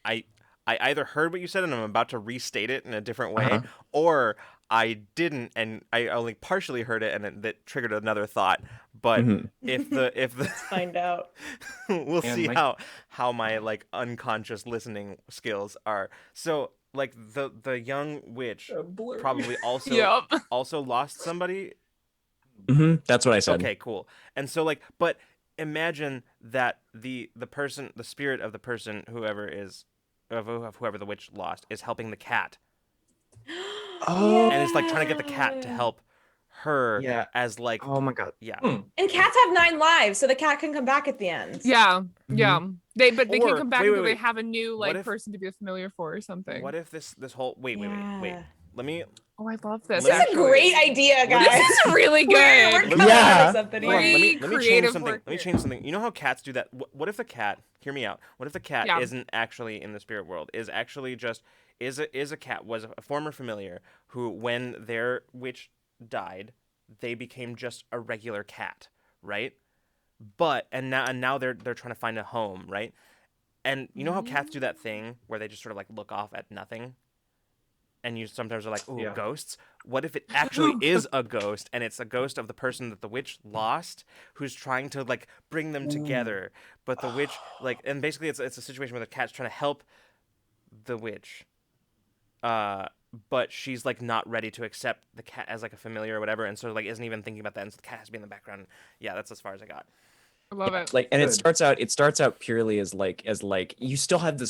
I either heard what you said and I'm about to restate it in a different way, or I didn't, and I only partially heard it, and that triggered another thought. But if the Let's find out. we'll And see how my like unconscious listening skills are. So like the young witch probably also Yep. also lost somebody. That's what I said. Okay, cool. And so like, but imagine that the person, the spirit of the person, whoever the witch lost, is helping the cat. Oh. And it's like trying to get the cat to help her Yeah. as like, Oh my god. yeah. And cats have 9 lives, so the cat can come back at the end. Yeah. They Or- can't come back wait, until wait, they wait. have a new What like if- person to be familiar for or something. What if this whole wait. Yeah. Let me Oh, I love this. This is a actually. great idea, guys. This is really good. We're coming Yeah. up with something hold on, here. let me change creative something. work Let me here. change something. You know how cats do that? What if the cat? Hear me out. What if the cat Yeah. isn't actually in the spirit world? Is actually just is a cat, was a former familiar who, when their witch died, they became just a regular cat, right? But now they're trying to find a home, right? And you know how cats do that thing where they just sort of like look off at nothing? And you sometimes are like, ooh, Yeah. ghosts? What if it actually is a ghost, and it's a ghost of the person that the witch lost, who's trying to like bring them together? But the witch, like, and basically it's a situation where the cat's trying to help the witch, but she's like not ready to accept the cat as like a familiar or whatever, and so like isn't even thinking about that, and so the cat has to be in the background. Yeah, that's as far as I got. I love it. Like, and Good. it starts out purely as like you still have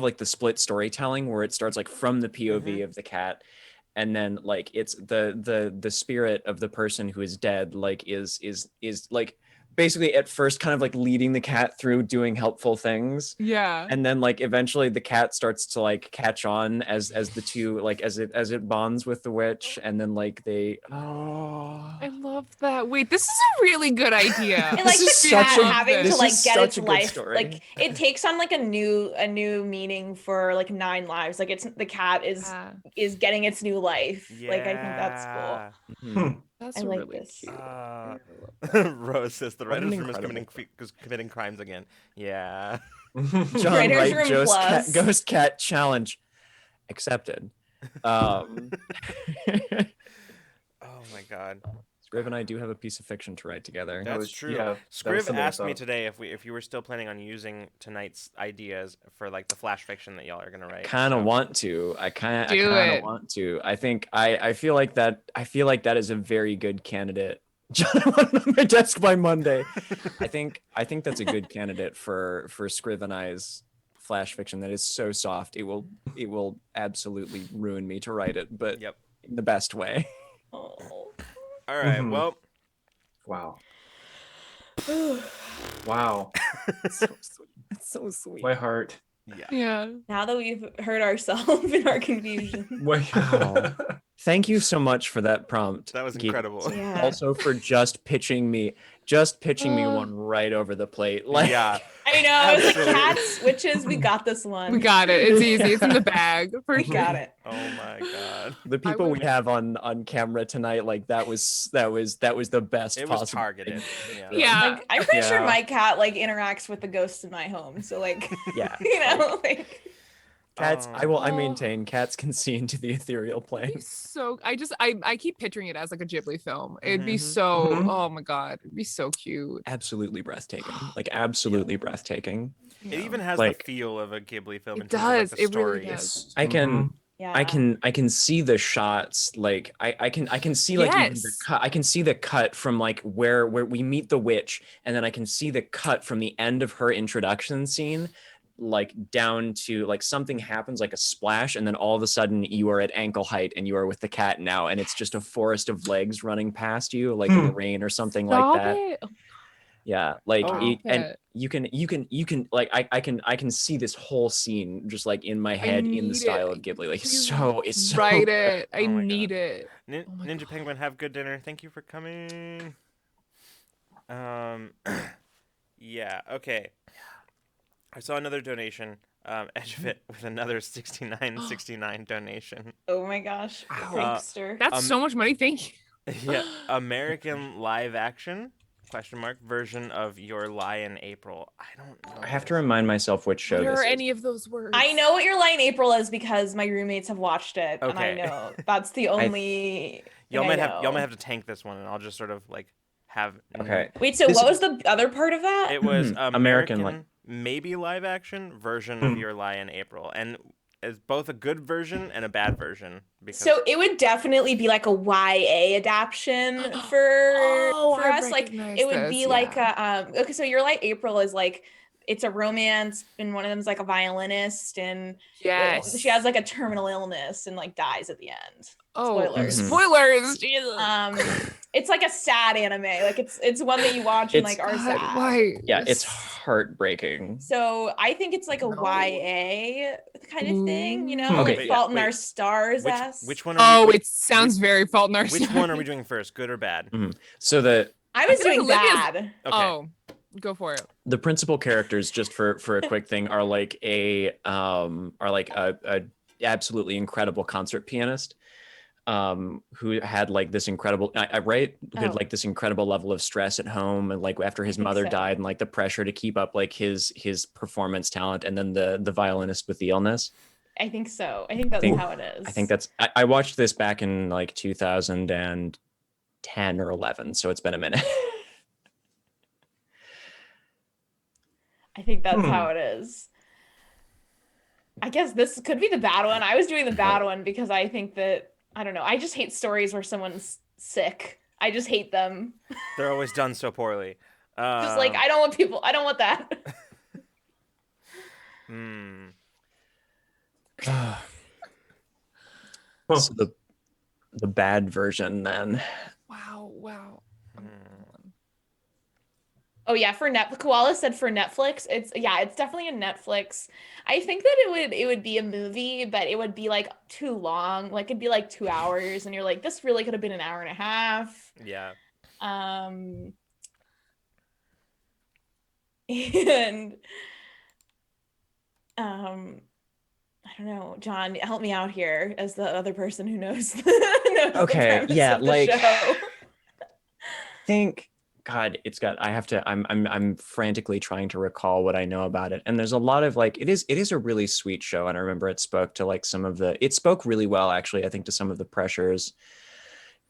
like the split storytelling where it starts like from the POV of the cat, and then like it's the spirit of the person who is dead like is like basically at first kind of like leading the cat through doing helpful things, Yeah. and then like eventually the cat starts to like catch on as the two like as it bonds with the witch, and then like they I love that. Wait, this is a really good idea. And like This the is cat such a- having to this like is get such its a good life, story. like it takes on like a new meaning for like 9 lives. Like it's the cat is getting its new life. Yeah. Like I think that's cool. That's I like really this. cute. Rose says the What an writers' room is incredible- committing crimes again. Yeah. John Writer's Wright Room Ghost Cat Challenge accepted. Oh my god. Scriv and I do have a piece of fiction to write together. That's was- true. yeah, that was Scriv something I asked me thought. today if you were still planning on using tonight's ideas for like the flash fiction that y'all are gonna write. Kind of so- want to. I kind Do of it. want to. I think I feel like that. I feel like that is a very good candidate. John, I want it on my desk by Monday. I think that's a good candidate for Scriv and I's flash fiction. That is so soft. It will absolutely ruin me to write it, but Yep. in the best way. Oh. All right. Mhm. Well, Wow. Wow. So sweet. It's so sweet. My heart. yeah. Yeah. Now that we've heard ourselves in our confusion. Wow. Thank you so much for that prompt. That was Geek. incredible. Yeah. Also for just pitching me one right over the plate. Like, Yeah. I know. I was like, Absolutely. cats, witches, we got this one. We got it. It's easy. It's in the bag. For We sure. got it. Oh my god. the people we would- have on camera tonight, like that was the best It was possible targeted. thing. Yeah. Yeah. Like I'm pretty sure Yeah. my cat like interacts with the ghosts in my home. So like Yeah. you know, like Cats, I Oh. maintain cats can see into the ethereal It'd plane. be so I keep picturing it as like a Ghibli film. It'd be Mhm. so Mhm. oh my god, it'd be so cute. Absolutely breathtaking. Like absolutely breathtaking. It Yeah. even has Like- the feel of a Ghibli film in It terms of like, does. the It story. really does. I can yeah. I can see the shots, like I can see like even the Yes. cut. I can see the cut from like where we meet the witch, and then I can see the cut from the end of her introduction scene, like down to like something happens like a splash, and then all of a sudden you are at ankle height and you are with the cat now, and it's just a forest of legs running past you like in the rain or something Stop like that. it. Yeah, like Oh. and Stop you can like I can see this whole scene just like in my head in the need style it. of Ghibli. Like Please it's so Write it. I Oh my need God. it. Oh my Ninja God. Penguin, have good dinner. Thank you for coming. Yeah. Okay. I saw another donation. Edge of it with another 69.69 donation. Oh my gosh. Prankster. That's so much money. Thank you. Yeah, American live action. version of Your Lie in April. I don't know. I have to remind myself which show What this are is. any of those words? I know what Your Lie in April is because my roommates have watched it, and I Okay. know that's the only. Y'all thing might I have know. to tank this one, and I'll just sort of like have. Okay. Wait, so This- what was the other part of that? It was American, American, like- maybe live action version of Your Lie in April, and it's both a good version and a bad version. Because So it would definitely be like a YA adaptation for I us. Like recognize it would this, be like yeah. okay, so Your Lie April is like it's a romance, and one of them is like a violinist, and Yes. she has like a terminal illness and like dies at the end. Oh, Spoilers. Mhm. Spoilers. Jesus. It's like a sad anime. Like it's one that you watch and like are God, sad. why? Yeah, it's heartbreaking. So I think it's like a No. YA kind of thing, you know, Okay, like yeah, Fault in wait. Our Stars. which one? Are Oh, we, it sounds very Fault in Our which Stars. one are we doing first? Good or bad? So I was I feel doing like bad. Okay. Oh, go for it. the principal characters, just for a quick thing, are like a absolutely incredible concert pianist who had like this incredible who had like this incredible level of stress at home, and like after his think mother so. died, and like the pressure to keep up like his performance talent, and then the violinist with the illness. I think so. I think that's think- how it is. I think that's I watched this back in like 2010 or 11, so it's been a minute. I think that's how it is. I guess this could be the bad one. I was doing the bad one because I think that I don't know. I just hate stories where someone's sick. I just hate them. They're always done so poorly. Just like I don't want that. So the bad version then. Wow. Oh yeah, for Koala said for Netflix. It's definitely a Netflix. I think that it would be a movie, but it would be like too long. Like it'd be like 2 hours, and you're like, this really could have been an hour and a half. Yeah. And I don't know, John, help me out here as the other person who knows knows the premise yeah, of the like show. think God, I'm frantically trying to recall what I know about it. And there's a lot of like it is a really sweet show. And I remember it spoke to like it spoke really well, actually, I think, to some of the pressures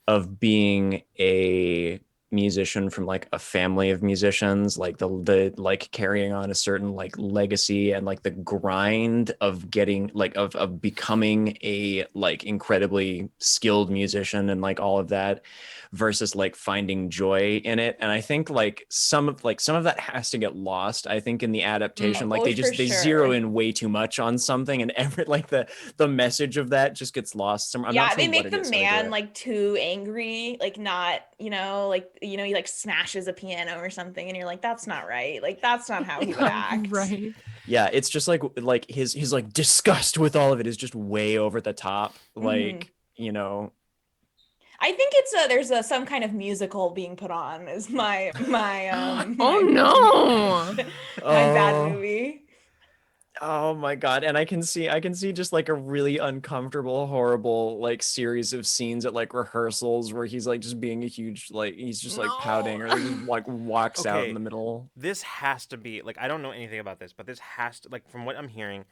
of being a musician from like a family of musicians, like the like carrying on a certain like legacy, and like the grind of getting like of becoming a like incredibly skilled musician, and like all of that, versus like finding joy in it. And I think like some of that has to get lost, I think, in the adaptation. Like they zero in way too much on something, and every like the message of that just gets lost somewhere. I'm not sure they make what it the is, how they do man it. like too angry, like not, he like smashes a piano or something, and you're like, that's not right. Like that's not how he would act. Right. Yeah, it's just like his like disgust with all of it is just way over the top. Like, I think it's there's some kind of musical being put on is my Oh no. my bad movie. Oh my God. And I can see just like a really uncomfortable, horrible like series of scenes at like rehearsals where he's like just being a huge, like he's just like pouting, or he just like walks out in the middle. This has to be like, I don't know anything about this, but this has to, like, from what I'm hearing,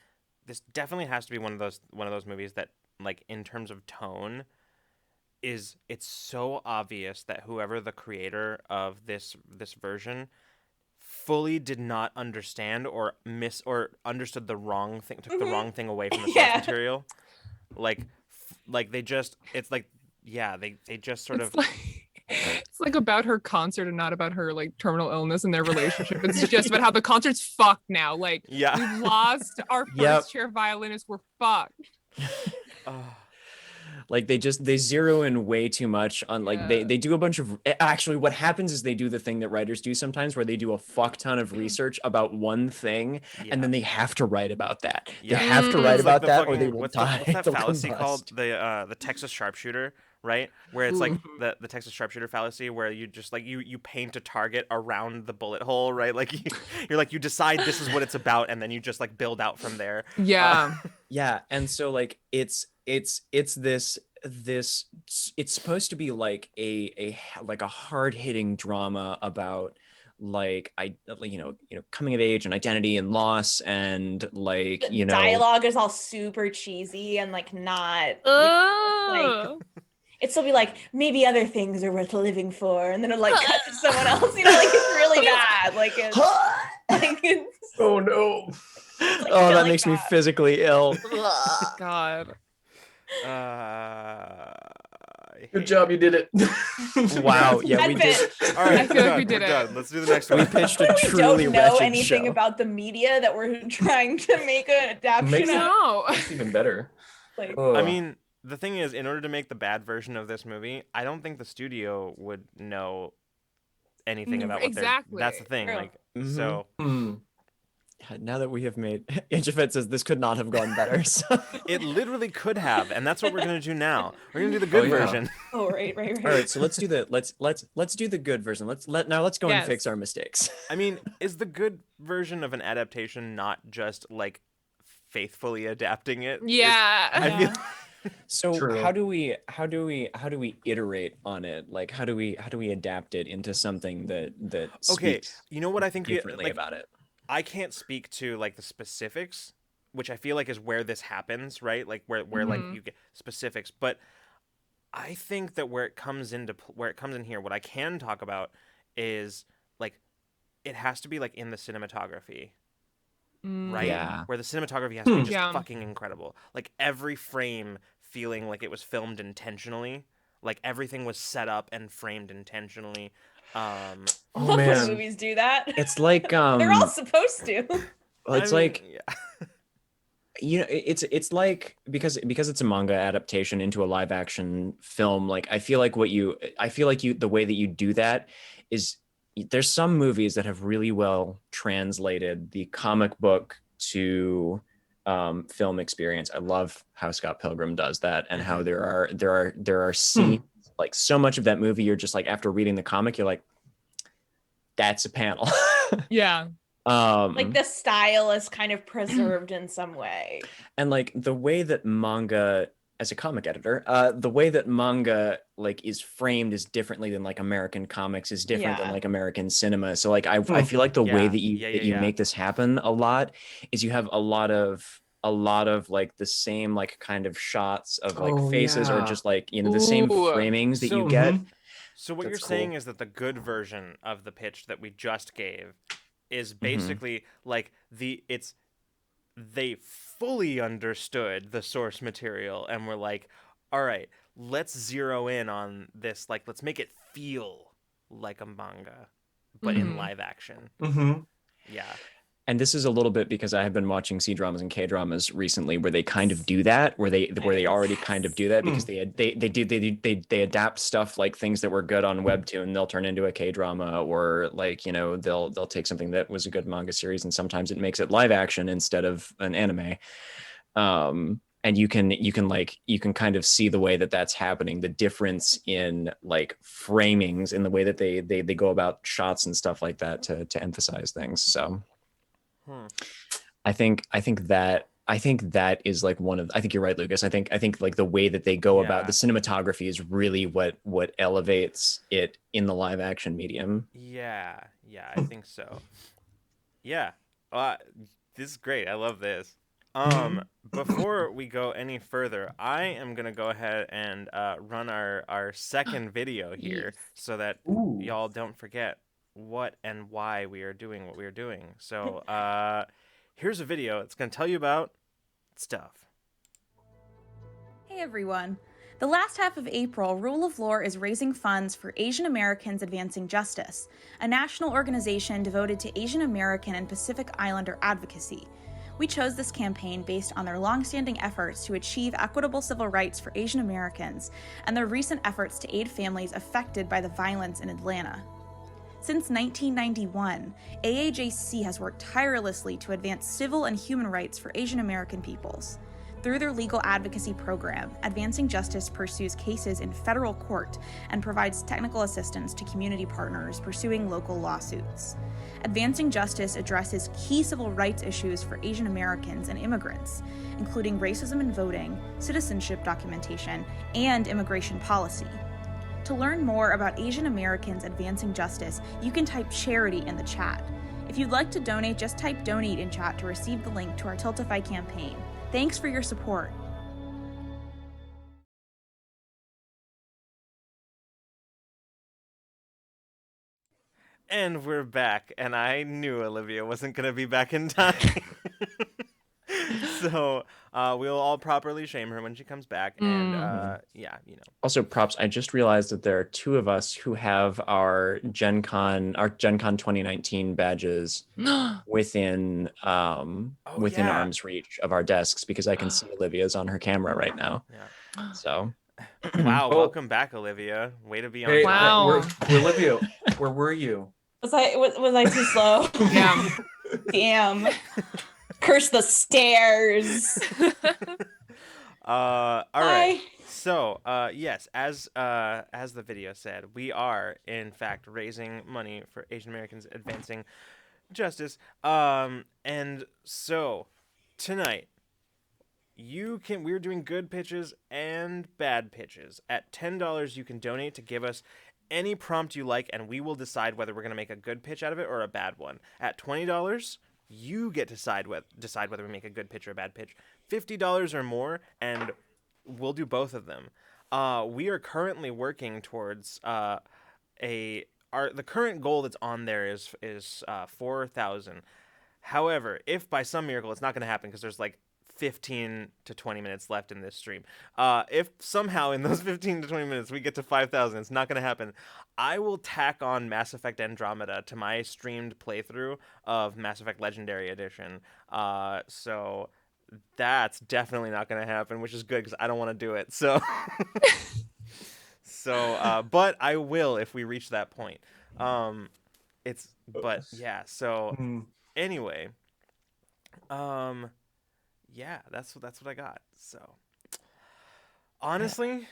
this definitely has to be one of those movies that, like, in terms of tone, it's so obvious that whoever the creator of this version fully did not understand or understood the wrong thing, took the wrong thing away from the source material. Like they just, it's like, yeah, they just sort of. It's like about her concert and not about her like terminal illness and their relationship. It's just about how the concert's fucked now. Like, we've lost our first chair violinist. We're fucked. Like they zero in way too much on like they do a bunch of, actually what happens is they do the thing that writers do sometimes, where they do a fuck ton of research about one thing, and then they have to write about that. They have to write about that, or they will die. What's that They'll fallacy combust. called? The Texas sharpshooter, right? Where it's like the Texas sharpshooter fallacy, where you just like you paint a target around the bullet hole, right? Like you're like, you decide this is what it's about, and then you just like build out from there. Yeah. Yeah, and so like it's this this, it's supposed to be like a hard-hitting drama about like coming of age and identity and loss, and like The dialogue is all super cheesy and like not like it's still be like, maybe other things are worth living for, and then it'll like cut to someone else, you know, like it's really bad. Like it's oh no. like Oh, that really makes me bad. physically ill. God. Good job, you did it. Wow, yeah, we did. All right, I feel like we did we're it. done. Let's do the next We one. pitched a We truly don't know wretched anything show. about the media that we're trying to make an adaptation Makes it- of. No. It's even better. Like, I mean, the thing is, in order to make the bad version of this movie, I don't think the studio would know anything about what Exactly. That's the thing. True. Like, Mhm. so Now that we have made Inchefet says this could not have gone better. So. it literally could have, and that's what we're gonna do now. We're gonna do the good yeah. version. oh right. All right, so let's do let's do the good version. Let's go and Yes. fix our mistakes. I mean, is the good version of an adaptation not just like faithfully adapting it? Yeah. I feel So True. how do we iterate on it? Like how do we adapt it into something that okay. speaks You know what I think differently like, about it? I can't speak to like the specifics, which I feel like is where this happens, right? Like where like you get specifics, but I think that where it comes in here, what I can talk about is like it has to be like in the cinematography, right? Yeah. Where the cinematography has to be just Yeah. fucking incredible. Like every frame feeling like it was filmed intentionally, like everything was set up and framed intentionally. I Oh, love when man. movies do that. It's like They're all supposed to. well, it's I mean, like it's like because it's a manga adaptation into a live action film, like I feel like the way that you do that is there's some movies that have really well translated the comic book to film experience. I love how Scott Pilgrim does that, and how there are scenes like so much of that movie you're just like after reading the comic you're like that's a panel. Yeah. Like the style is kind of preserved in some way. And like the way that manga, as a comic editor, the way that manga like is framed is differently than like American comics is different than Yeah. like American cinema. So like I feel like the way that you make this happen a lot is you have a lot of like the same like kind of shots of like faces or yeah. just like the same Ooh. framings that So- you get. So what That's you're saying cool. is that the good version of the pitch that we just gave is basically like they fully understood the source material and were like, all right, let's zero in on this, like let's make it feel like a manga, but in live action. Mm-hmm. Yeah. And this is a little bit because I have been watching C-dramas and K-dramas recently where they kind of do that, where they already kind of do that because they adapt stuff like things that were good on Webtoon, they'll turn into a K-drama, or like, they'll take something that was a good manga series and sometimes it makes it live action instead of an anime. And you can kind of see the way that that's happening, the difference in like framings in the way that they go about shots and stuff like that to emphasize things. So I think that is like I think you're right, Lucas. I think like the way that they go about the cinematography is really what elevates it in the live action medium. Yeah, I think so. Yeah. This is great. I love this. Before we go any further, I am gonna go ahead and run our second video here so that y'all don't forget what and why we are doing what we are doing. So here's a video. It's gonna tell you about stuff. Hey everyone. The last half of April, Rule of Lore is raising funds for Asian Americans Advancing Justice, a national organization devoted to Asian American and Pacific Islander advocacy. We chose this campaign based on their long-standing efforts to achieve equitable civil rights for Asian Americans and their recent efforts to aid families affected by the violence in Atlanta. Since 1991, AAJC has worked tirelessly to advance civil and human rights for Asian American peoples. Through their legal advocacy program, Advancing Justice pursues cases in federal court and provides technical assistance to community partners pursuing local lawsuits. Advancing Justice addresses key civil rights issues for Asian Americans and immigrants, including racism in voting, citizenship documentation, and immigration policy. To learn more about Asian Americans advancing justice, you can type charity in the chat. If you'd like to donate, just type donate in chat to receive the link to our Tiltify campaign. Thanks for your support. And we're back, and I knew Olivia wasn't going to be back in time. So we'll all properly shame her when she comes back. And yeah, you know. Also, props. I just realized that there are two of us who have our Gen Con 2019 badges within arm's reach of our desks, because I can see Olivia's on her camera right now. Yeah. So wow, welcome back, Olivia. Way to be on. Hey, Wow. Olivia, where were you? Was I too slow? Yeah. Damn. Curse the stairs. All right. So, yes, as the video said, we are in fact raising money for Asian Americans advancing justice. And so tonight we're doing good pitches and bad pitches. At $10, you can donate to give us any prompt you like, and we will decide whether we're going to make a good pitch out of it or a bad one. At $20, you get to decide whether we make a good pitch or a bad pitch. $50 or more, and we'll do both of them. We are currently working towards the current goal that's on there is 4,000. However, if by some miracle it's not going to happen because there's like 15 to 20 minutes left in this stream. If somehow in those 15 to 20 minutes we get to 5,000, it's not going to happen. I will tack on Mass Effect Andromeda to my streamed playthrough of Mass Effect Legendary Edition. So that's definitely not going to happen, which is good because I don't want to do it. So, but I will if we reach that point. Anyway, yeah, that's what I got. So honestly,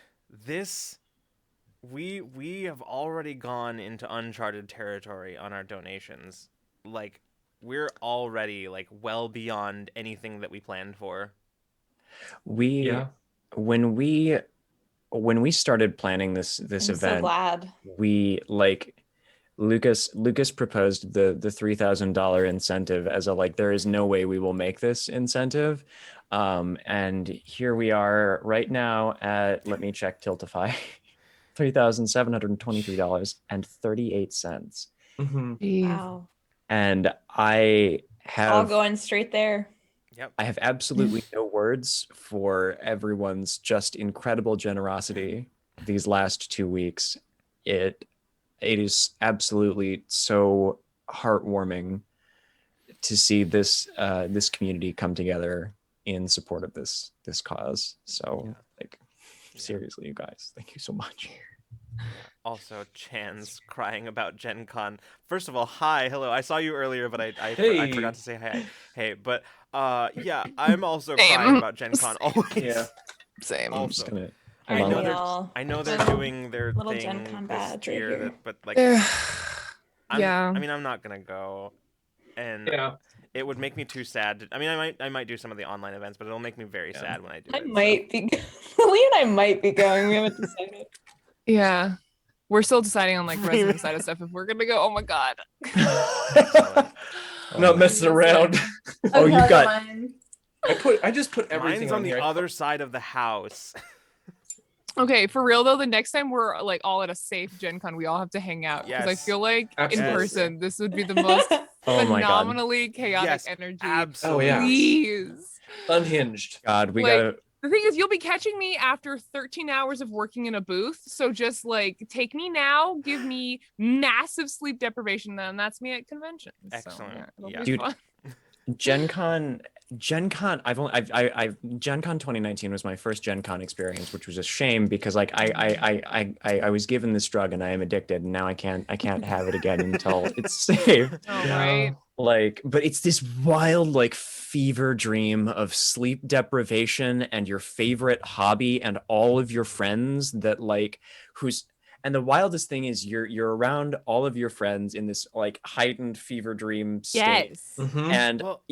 we have already gone into uncharted territory on our donations. Like, we're already like well beyond anything that we planned for. When we started planning this I'm event, so glad. we Lucas proposed the $3,000 incentive as there is no way we will make this incentive. And here we are right now at, let me check Tiltify, $3,723.38. Wow. And I have all going straight there. Yep. I have absolutely no words for everyone's just incredible generosity these last 2 weeks. It is absolutely so heartwarming to see this community come together in support of this cause. So seriously, you guys, thank you so much. Also, Chan's crying about Gen Con. First of all, hello. I saw you earlier, but I forgot to say hi. Hey, but yeah, I'm also crying about Gen Con always. Yeah. Same. Also, I know they're doing their little thing Gen Con this badge right year, here. but yeah. I mean, I'm not gonna go, and it would make me too sad. I might do some of the online events, but it'll make me very sad when I do. Might be. Lee and I might be going. We haven't decided. Yeah, we're still deciding on resident side of stuff if we're gonna go. Oh my god. Not messing around. Oh, you got. I just put everything. Mine's on the other side of the house. Okay, for real though, the next time we're all at a safe Gen Con, we all have to hang out because I feel like in person this would be the most phenomenally chaotic energy. Absolutely. Oh yeah. Please. Unhinged. God, we gotta. The thing is, you'll be catching me after 13 hours of working in a booth. So just take me now, give me massive sleep deprivation, then that's me at conventions. Excellent. So, Dude, Gen Con Gen Con, Gen Con 2019 was my first Gen Con experience, which was a shame because like I was given this drug and I am addicted, and now I can't have it again until it's safe. Oh, Yeah. right. Like, but it's this wild like fever dream of sleep deprivation and your favorite hobby and all of your friends that like who's and the wildest thing is you're around all of your friends in this like heightened fever dream state. Yes. Mhm. And Well-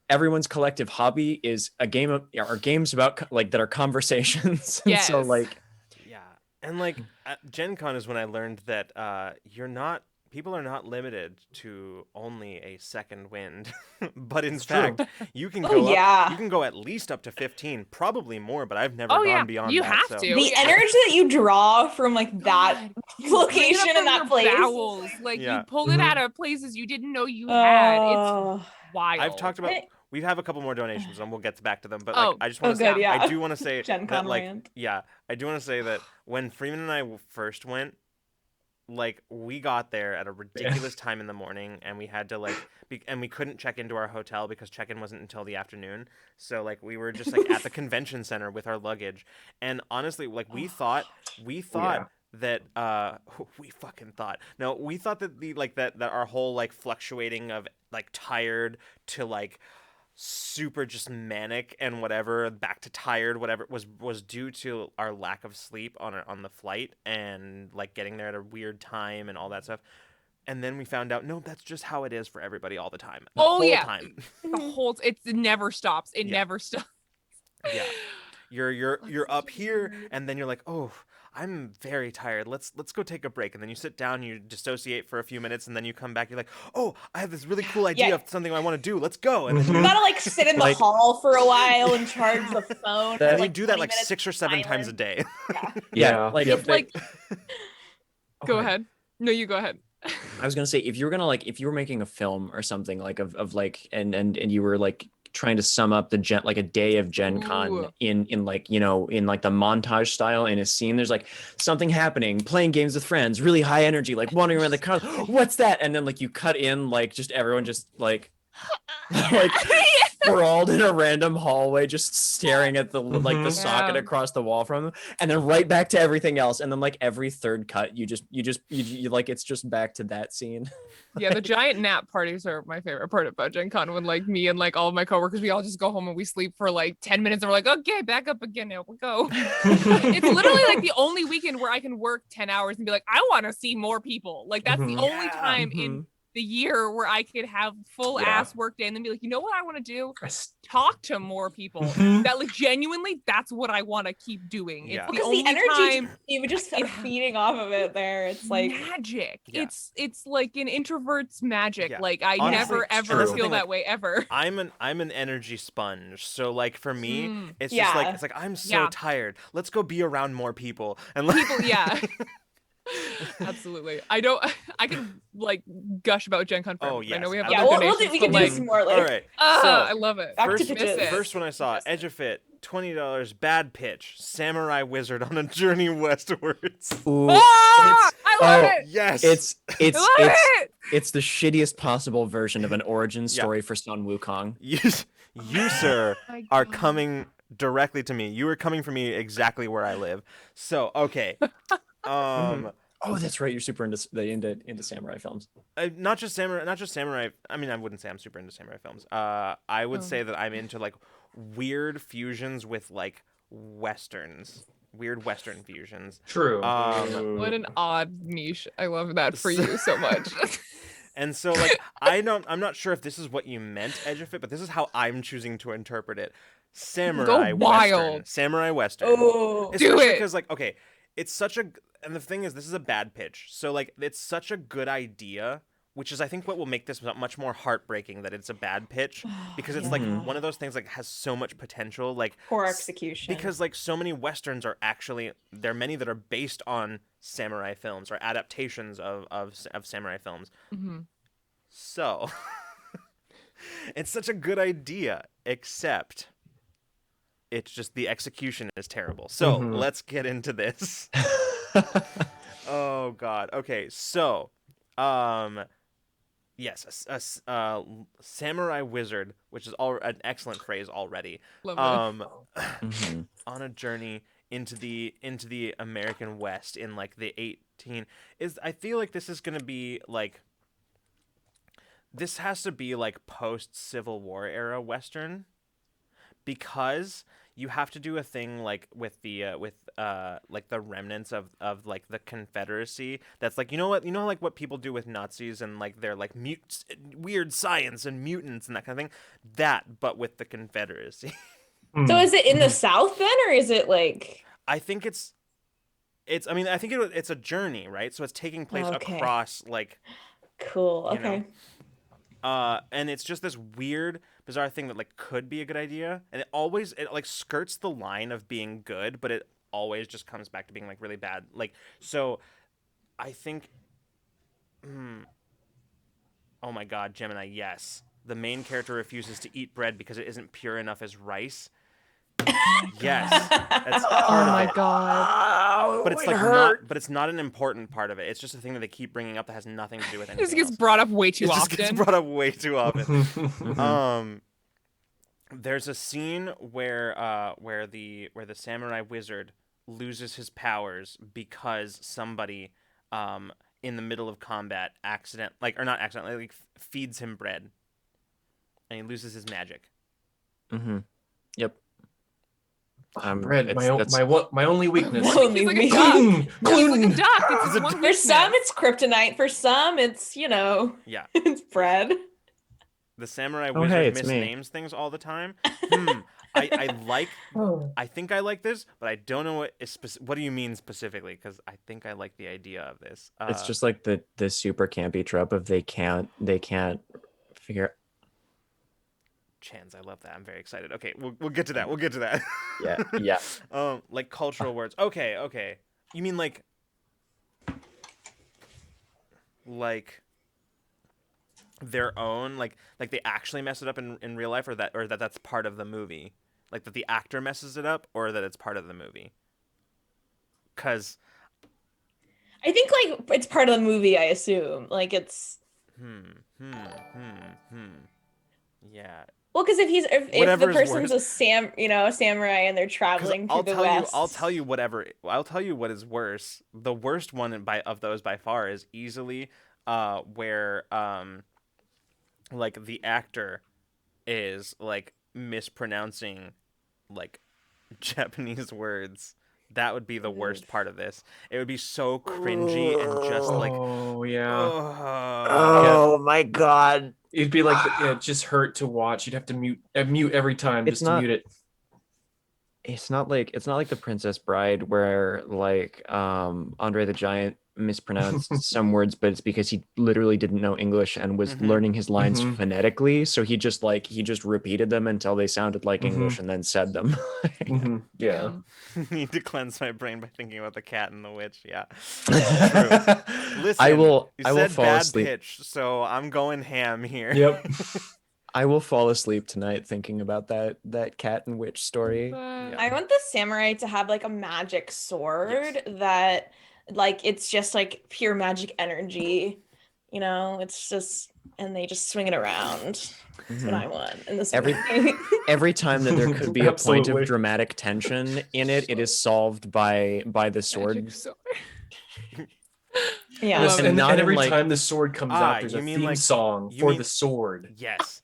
everyone's collective hobby is a game of or games about like that are conversations. And so Yes. like Yeah, and like at Gen Con is when I learned that people are not limited to only a second wind, but in fact you can go up, you can go at least up to 15, probably more, but I've never gone beyond you that. have so. to. The energy that you draw from like that location and that place. Bowels. Like Yeah. you pulled it out of places you didn't know you had. It's wild. I've talked about. We have a couple more donations, and we'll get back to them. But Oh. like, I just want to good, say, yeah. I do want to say Gen that Con like, rant. I do want to say that when Freeman and I first went, like we got there at a ridiculous time in the morning, and we had to like, and we couldn't check into our hotel because check-in wasn't until the afternoon. So like we were just like at the convention center with our luggage, and honestly, like we thought that we fucking thought we thought that the like that our whole like fluctuating of like tired to like super just manic and whatever back to tired whatever was due to our lack of sleep on the flight and like getting there at a weird time and all that stuff. And then we found out no, that's just how it is for everybody all the time. The whole time. The whole it never stops. It never stops. Yeah. You're up here and then you're like, "Oh, I'm very tired. Let's go take a break." And then you sit down, you dissociate for a few minutes, and then you come back. You're like, "Oh, I have this really cool idea of something I want to do. Let's go." And then You gotta like sit in the hall for a while and charge the phone. and for, you do that like 20 6 or 7 times a day. like It's like go Okay. ahead. No, you go ahead. I was gonna say if you were making a film or something like of like and you were like trying to sum up like a day of Gen Con Ooh. in like in like the montage style in a scene, there's like something happening, playing games with friends, really high energy, like wandering around the car, what's that? And then like you cut in like just everyone just like like sprawled in a random hallway just staring at the like the socket across the wall from them, and then right back to everything else, and then like every third cut you like it's just back to that scene. Yeah, the giant nap parties are my favorite part about Gen Con when like me and like all of my coworkers, we all just go home and we sleep for like 10 minutes and we're like, okay, back up again, now we'll go. It's literally like the only weekend where I can work 10 hours and be like, I want to see more people. Like that's the only time in the year where I could have full ass work day and then be like, you know what I want to do? Talk to more people. That like genuinely, that's what I want to keep doing. It's the only energy time you just start feeding off of it there. It's like magic. It's like an introvert's magic. Yeah. Like I Honestly, never ever true. feel that Like, way ever. I'm an energy sponge. So like for me, it's just like it's like I'm so tired. Let's go be around more people. And like Absolutely. I can like gush about Gen Con forever. I know we have other donations, we can do some more later. All right. I love it. First one I saw, Edgefit, $20, bad pitch, samurai wizard on a journey westwards. Ooh, I love it. Yes. It's the shittiest possible version of an origin story for Sun Wukong. You sir are coming directly to me. You are coming for me exactly where I live. So, okay. Oh, that's right. You're super into samurai films. Not just samurai. I mean, I wouldn't say I'm super into samurai films. I would say that I'm into like weird fusions with like westerns. Weird western fusions. True. What an odd niche. I love that for you so much. And so like I'm not sure if this is what you meant, Edgefit, but this is how I'm choosing to interpret it. Samurai western. Samurai western. Oh, especially do it. Because like, okay, it's such a, and the thing is, this is a bad pitch. So like, it's such a good idea, which is I think what will make this much more heartbreaking that it's a bad pitch, because it's like one of those things like has so much potential, like poor execution. Because like so many westerns are actually, there are many that are based on samurai films or adaptations of samurai films. So it's such a good idea, except it's just the execution is terrible. So let's get into this. Oh God. Okay. So, Yes, samurai wizard, which is an excellent phrase already. Love On a journey into the American West in like the 18 is I feel like this is going to be like this has to be like post Civil War era Western, because you have to do a thing like with the like the remnants of like the Confederacy that's like, like what people do with Nazis and like their like weird science and mutants and that kind of thing, that but with the Confederacy. So is it in the South then, or is it like? I think it's I think it's a journey, right? So it's taking place across like. Cool. Okay. And it's just this weird, bizarre thing that like could be a good idea, and it like skirts the line of being good, but it always just comes back to being like really bad. Like, so I think, oh my God, Gemini, yes, the main character refuses to eat bread because it isn't pure enough as rice. Yes, that's part Oh of my it. God. But it's like but it's not an important part of it. It's just a thing that they keep bringing up that has nothing to do with anything. This gets brought up way too often. Gets brought up way too often. There's a scene where the samurai wizard loses his powers because somebody in the middle of combat feeds him bread, and he loses his magic. Yep. Bread, my only weakness. Only He's like a duck. He's like a duck. It's his one For weakness. some, it's kryptonite. For some, it's Yeah. it's bread. The samurai wizard misnames things all the time. I think I like this, but I don't know what do you mean specifically, because I think I like the idea of this. It's just like the super campy trope of they can't figure. Chans, I love that. I'm very excited. Okay, we'll get to that. Yeah. Like cultural words. Okay. You mean like their own, like they actually mess it up in real life, or that's part of the movie, like that the actor messes it up, or that it's part of the movie? Because I think like it's part of the movie. I assume like it's. Yeah. Well, because if the person's worse. a samurai and they're traveling through the West. I'll tell you what is worse. The worst one of those by far is easily where like the actor is like mispronouncing like Japanese words. That would be the worst part of this. It would be so cringy and just like, oh yeah. Oh my God. It'd be like it just hurt to watch. You'd have to mute every time to mute it. It's not like The Princess Bride where like Andre the Giant mispronounced some words, but it's because he literally didn't know English and was learning his lines phonetically, so he just repeated them until they sounded like English and then said them. Yeah. Need to cleanse my brain by thinking about the cat and the witch. Yeah. True. Listen, I will said fall bad asleep. Pitch, so I'm going ham here. Yep. I will fall asleep tonight thinking about that cat and witch story. I want the samurai to have like a magic sword that like it's just like pure magic energy. It's just, and they just swing it around. That's what I want in this movie. Every time that there could be a point of dramatic tension in it, it is solved by the sword. Yeah. Listen, and every time the sword comes out, there's a theme song for the sword. Yes.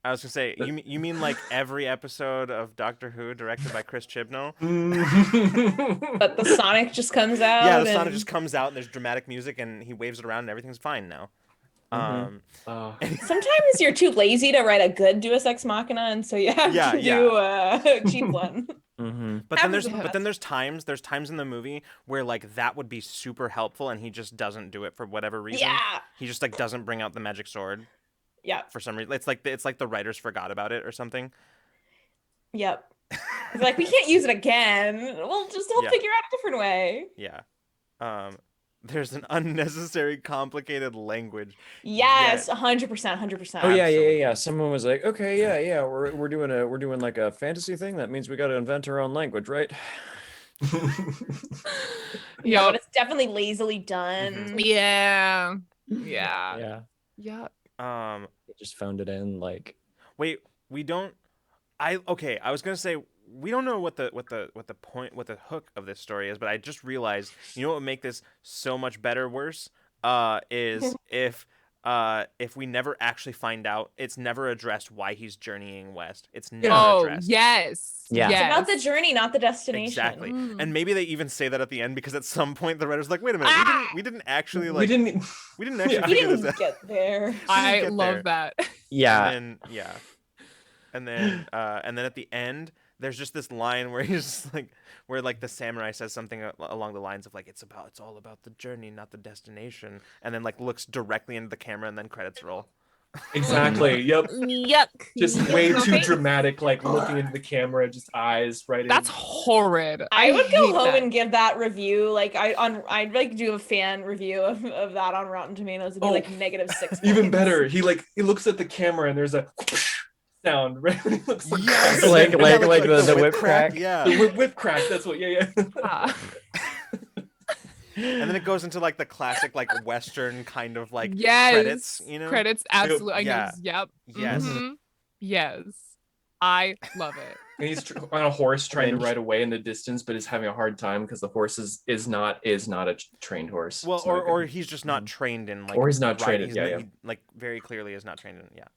I was gonna say, you mean like every episode of Doctor Who directed by Chris Chibnall? But the Sonic just comes out. Yeah, the Sonic just comes out and there's dramatic music and he waves it around and everything's fine now. Sometimes you're too lazy to write a good Deus Ex Machina, and so you have to do a cheap one. But then there's times in the movie where like that would be super helpful and he just doesn't do it for whatever reason. Yeah. He just like doesn't bring out the magic sword. Yeah. For some reason, it's like the writers forgot about it or something. Yep. It's like, we can't use it again. We'll figure out a different way. Yeah. There's an unnecessary complicated language. Yes, 100%. Oh yeah. Someone was like, okay, yeah. We're doing like a fantasy thing. That means we got to invent our own language, right? Yeah, but it's definitely lazily done. Yeah. Yeah. They just phoned it in. Like, wait, we don't. I was gonna say we don't know what the hook of this story is, but I just realized, you know what would make this so much better worse? Is if we never actually find out, it's never addressed why he's journeying west. It's never addressed. Yes. Yeah. It's about the journey, not the destination. Exactly. And maybe they even say that at the end, because at some point the writer's like, wait a minute, we didn't actually we didn't actually figure this out. Get there. I love that. Yeah. And then at the end, there's just this line where he's just like, where like the samurai says something along the lines of like, it's all about the journey, not the destination, and then like looks directly into the camera, and then credits roll. Exactly. Yep. Yuck. Just way too dramatic, like looking into the camera, just eyes right in. That's horrid. I would go hate home that. and give that review. Like I'd like do a fan review of that on Rotten Tomatoes. It'd be like -6. Even better. He looks at the camera and there's a sound, right? He looks like Yes! like the whip crack. Yeah. the whip crack. That's what. Yeah. And then it goes into like the classic like Western kind of like Yes. credits, you know? Credits, absolutely. Yeah. Yep. Yes. Mhm. Yes. I love it. And he's on a horse trying to ride away in the distance, but is having a hard time because the horse is not a trained horse. Well, It's not a or good- he's just not trained in like. Or he's not riding. trained in- yeah. He, like very clearly is not trained in. Yeah.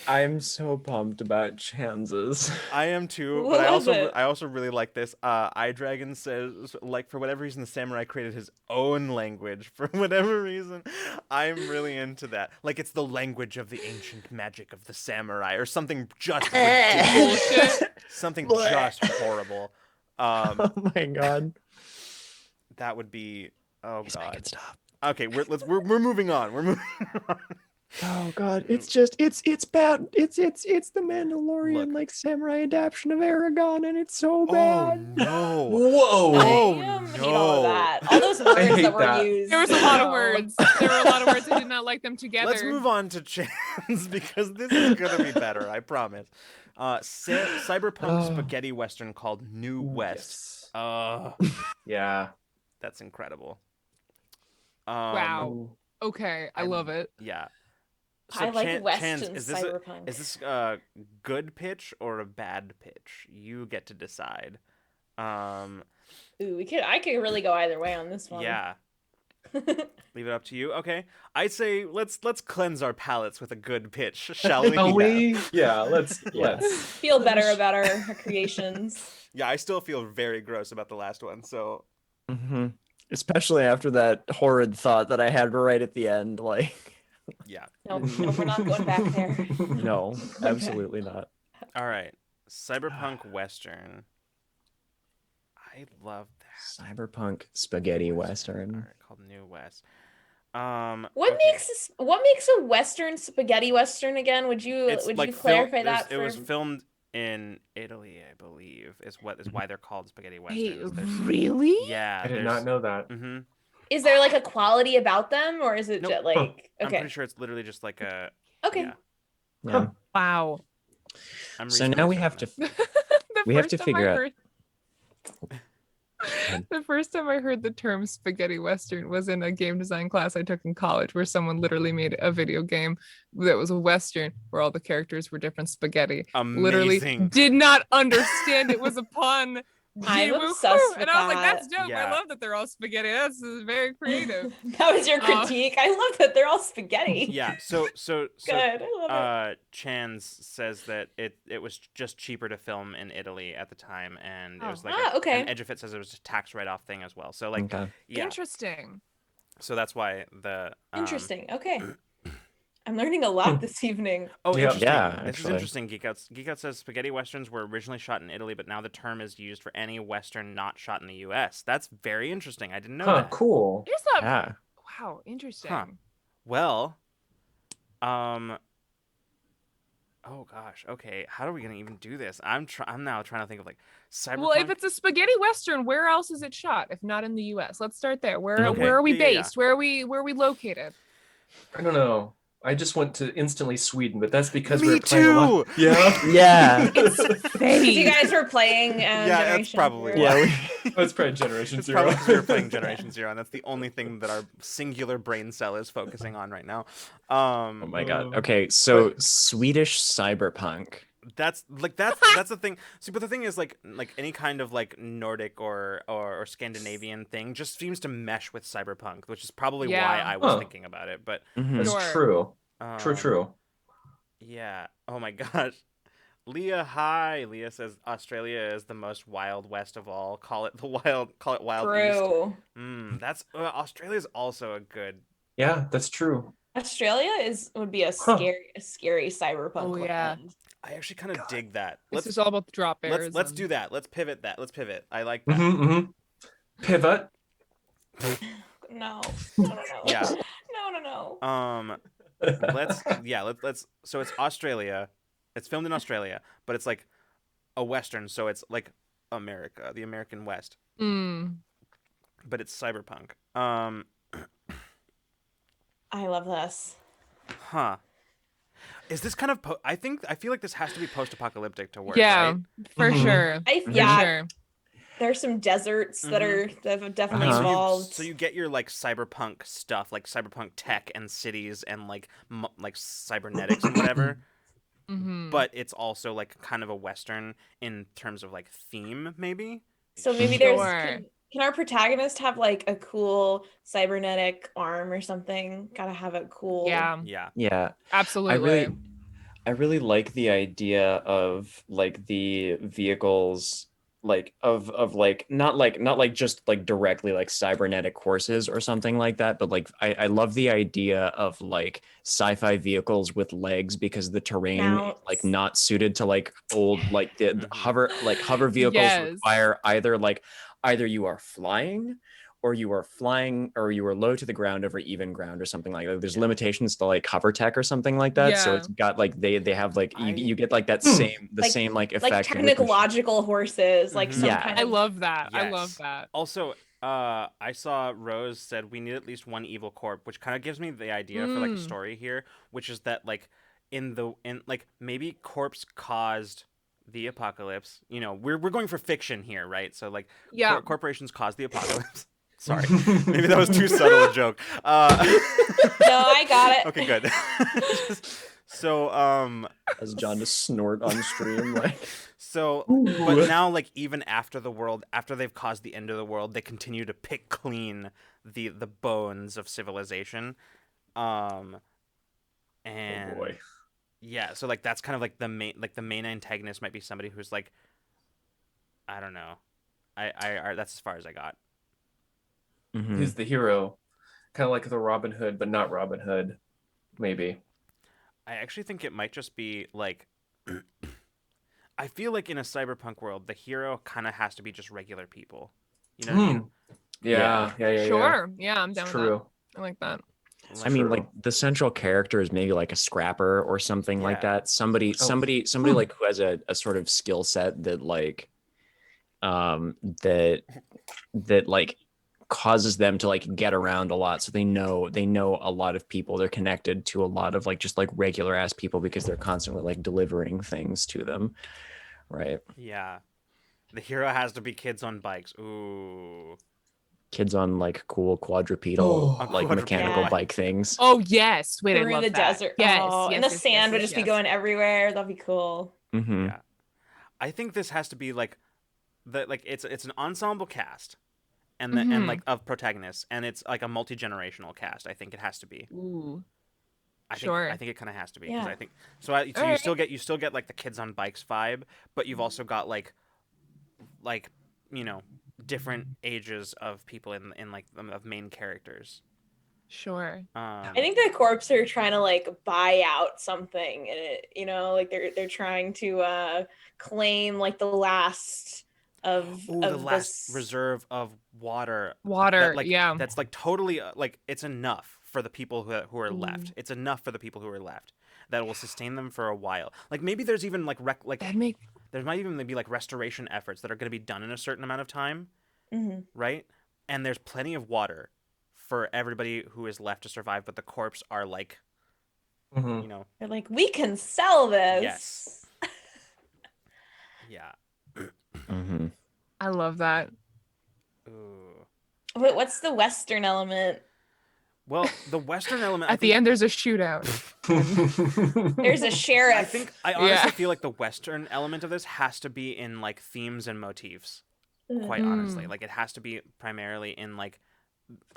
I'm so pumped about Chances. I am too, What but was it? I also really like this. iDragon says, like, for whatever reason, the samurai created his own language. For whatever reason, I'm really into that. Like, it's the language of the ancient magic of the samurai, or something just ridiculous. Something just horrible. Oh my god. That would be. Oh Please make god. it stop. Okay, we're moving on. We're moving on. Oh god, it's bad. It's the Mandalorian Look. like samurai adaptation of Aragon, and it's so Oh bad. no! Whoa. Oh, I hate no. all of that. All those words hate that were that. used. There was a lot of No. words. There were a lot of words. I did not like them together. Let's move on to Chance because this is gonna be better. I promise. Cyberpunk spaghetti western called New West. Yeah. That's incredible. Wow. Okay, I love it. Yeah. I like Chance, Western is cyberpunk. this a good pitch or a bad pitch? You get to decide. Ooh, I could really go either way on this one. Yeah. Leave it up to you. Okay. I'd say let's cleanse our palates with a good pitch, shall we? Shall we? Yeah, let's. Feel better about our creations. Yeah, I still feel very gross about the last one, so Mm-hmm. Especially after that horrid thought that I had right at the end. Like, yeah. No, we're not going back there. no, absolutely not. All right. Cyberpunk Western. I love that. Cyberpunk spaghetti western. All right, called New West. What okay. makes a Western spaghetti Western again? Would you clarify that? It was filmed in Italy, I believe. Is why they're called spaghetti Hey, westerns. really? Yeah, I did not know that. Mm-hmm. Is there like a quality about them, or is it Nope. just like I'm okay? pretty sure it's literally just like a. Okay. Yeah. Yeah. Wow. I'm So now we have to we have to figure out. The first time I heard the term spaghetti western was in a game design class I took in college, where someone literally made a video game that was a western where all the characters were different spaghetti. Literally Amazing. did not understand it was a pun. I'm Woohoo! obsessed with And I was like, that. that's dope. Yeah. I love that they're all spaghetti. That's very creative. That was your critique. I love that they're all spaghetti. Yeah. So Good. I love it. Chans says that it was just cheaper to film in Italy at the time, and it was like okay. and Edgefit says it was a tax write-off thing as well. So like Okay. yeah. Interesting. So that's why the Interesting. Okay. I'm learning a lot this evening. Oh, Yeah. interesting. Yeah, This is actually. interesting. Geek Out says spaghetti westerns were originally shot in Italy, but now the term is used for any western not shot in the U.S. That's very interesting. I didn't know that. Cool. Here's a Yeah. wow, interesting. Huh. Well, oh gosh. Okay, how are we gonna even do this? I'm now trying to think of like Cyberpunk. Well, if it's a spaghetti western, where else is it shot if not in the U.S.? Let's start there. Where Okay. where are we Yeah, yeah, yeah. based? Where are we located? I don't know. I just went to instantly Sweden, but that's because Me we were playing a lot. too! Yeah. Yeah. You guys were playing Yeah, that's Generation probably Zero. why. That's probably Generation It's Zero. probably because we were playing Generation Zero, and that's the only thing that our singular brain cell is focusing on right now. Oh my God. Okay, so Swedish cyberpunk. That's the thing. See, but the thing is, like any kind of like Nordic or Scandinavian thing just seems to mesh with cyberpunk, which is probably why I was thinking about it. But That's Sure. true. um, True. yeah. Oh my gosh. Leah, hi. Leah says Australia is the most wild west of all. Call it wild True. east. That's Australia's also a good. Yeah, that's true. Australia would be a scary cyberpunk land. I actually kind of dig that. This is all about the drop bears. Let's do that. Let's pivot that. Let's pivot. I like that. Mm-hmm. Pivot. No. Yeah. No. Let's so it's Australia. It's filmed in Australia, but it's like a western, so it's like America, the American West. But it's cyberpunk. I love this. Huh. Is this kind of I feel like this has to be post-apocalyptic to work, Yeah, right? for sure. Sure. There's some deserts that have definitely evolved. So you get your like cyberpunk stuff, like cyberpunk tech and cities and like cybernetics and whatever. But it's also like kind of a western in terms of like theme, maybe. So maybe can our protagonist have like a cool cybernetic arm or something? Gotta have it cool. Yeah. Absolutely. I really like the idea of like the vehicles like of like not like just like directly like cybernetic horses or something like that, but like I love the idea of like sci-fi vehicles with legs because the terrain is like not suited to like old like the hover vehicles require either you are flying or you are low to the ground over even ground or something like that. There's limitations to like hover tech or something like that. So it's got like they have like you get like that same like effect. Like technological horses, like some kind of... I love that. Yes. I love that. Also, I saw Rose said we need at least one evil corp, which kind of gives me the idea for like a story here, which is that like in like maybe corpse caused the apocalypse. You know, we're going for fiction here, right? So like corporations cause the apocalypse. Sorry, maybe that was too subtle a joke. No, I got it. Okay, good. So, as John just snort on stream, like. So, but now, like even after they've caused the end of the world, they continue to pick clean the bones of civilization, and oh boy. Yeah, so like that's kind of like the main antagonist might be somebody who's like, I don't know, I that's as far as I got. Who's the hero, kind of like the Robin Hood, but not Robin Hood, maybe. I actually think it might just be like, I feel like in a cyberpunk world, the hero kind of has to be just regular people. You know what I mean? Yeah. Sure. Yeah, I'm down with True. that. I like that. I mean, like the central character is maybe like a scrapper or something like that. Somebody like who has a sort of skill set that like, that like causes them to like get around a lot. So they know a lot of people. They're connected to a lot of like just like regular ass people because they're constantly like delivering things to them. Right. Yeah. The hero has to be kids on bikes. Ooh. Kids on like cool quadrupedal mechanical bike things. Oh yes. Wait, I love the desert. Yes, and the sand would just be going everywhere. That'd be cool. Yeah. I think this has to be like it's an ensemble cast. And like of protagonists, and it's like a multi-generational cast. I think it has to be. Ooh. I think it kind of has to be because I think so. So you still get like the kids on bikes vibe, but you've also got like you know different ages of people in like of main characters. Sure. I think the corps are trying to like buy out something, and it, like they're trying to claim like the last. The last reserve of water. That's like totally like it's enough for the people who are left. It's enough for the people who are left that will sustain them for a while. Like maybe there's even like there might even be like restoration efforts that are going to be done in a certain amount of time, right? And there's plenty of water for everybody who is left to survive, but the corpse are like You know. They're like, we can sell this. Yes. Yeah. Mm-hmm. I love that. Ooh. Wait, what's the Western element? Well, the Western element. At the end, there's a shootout. There's a sheriff. I honestly feel like the Western element of this has to be in like themes and motifs. Quite honestly, like it has to be primarily in like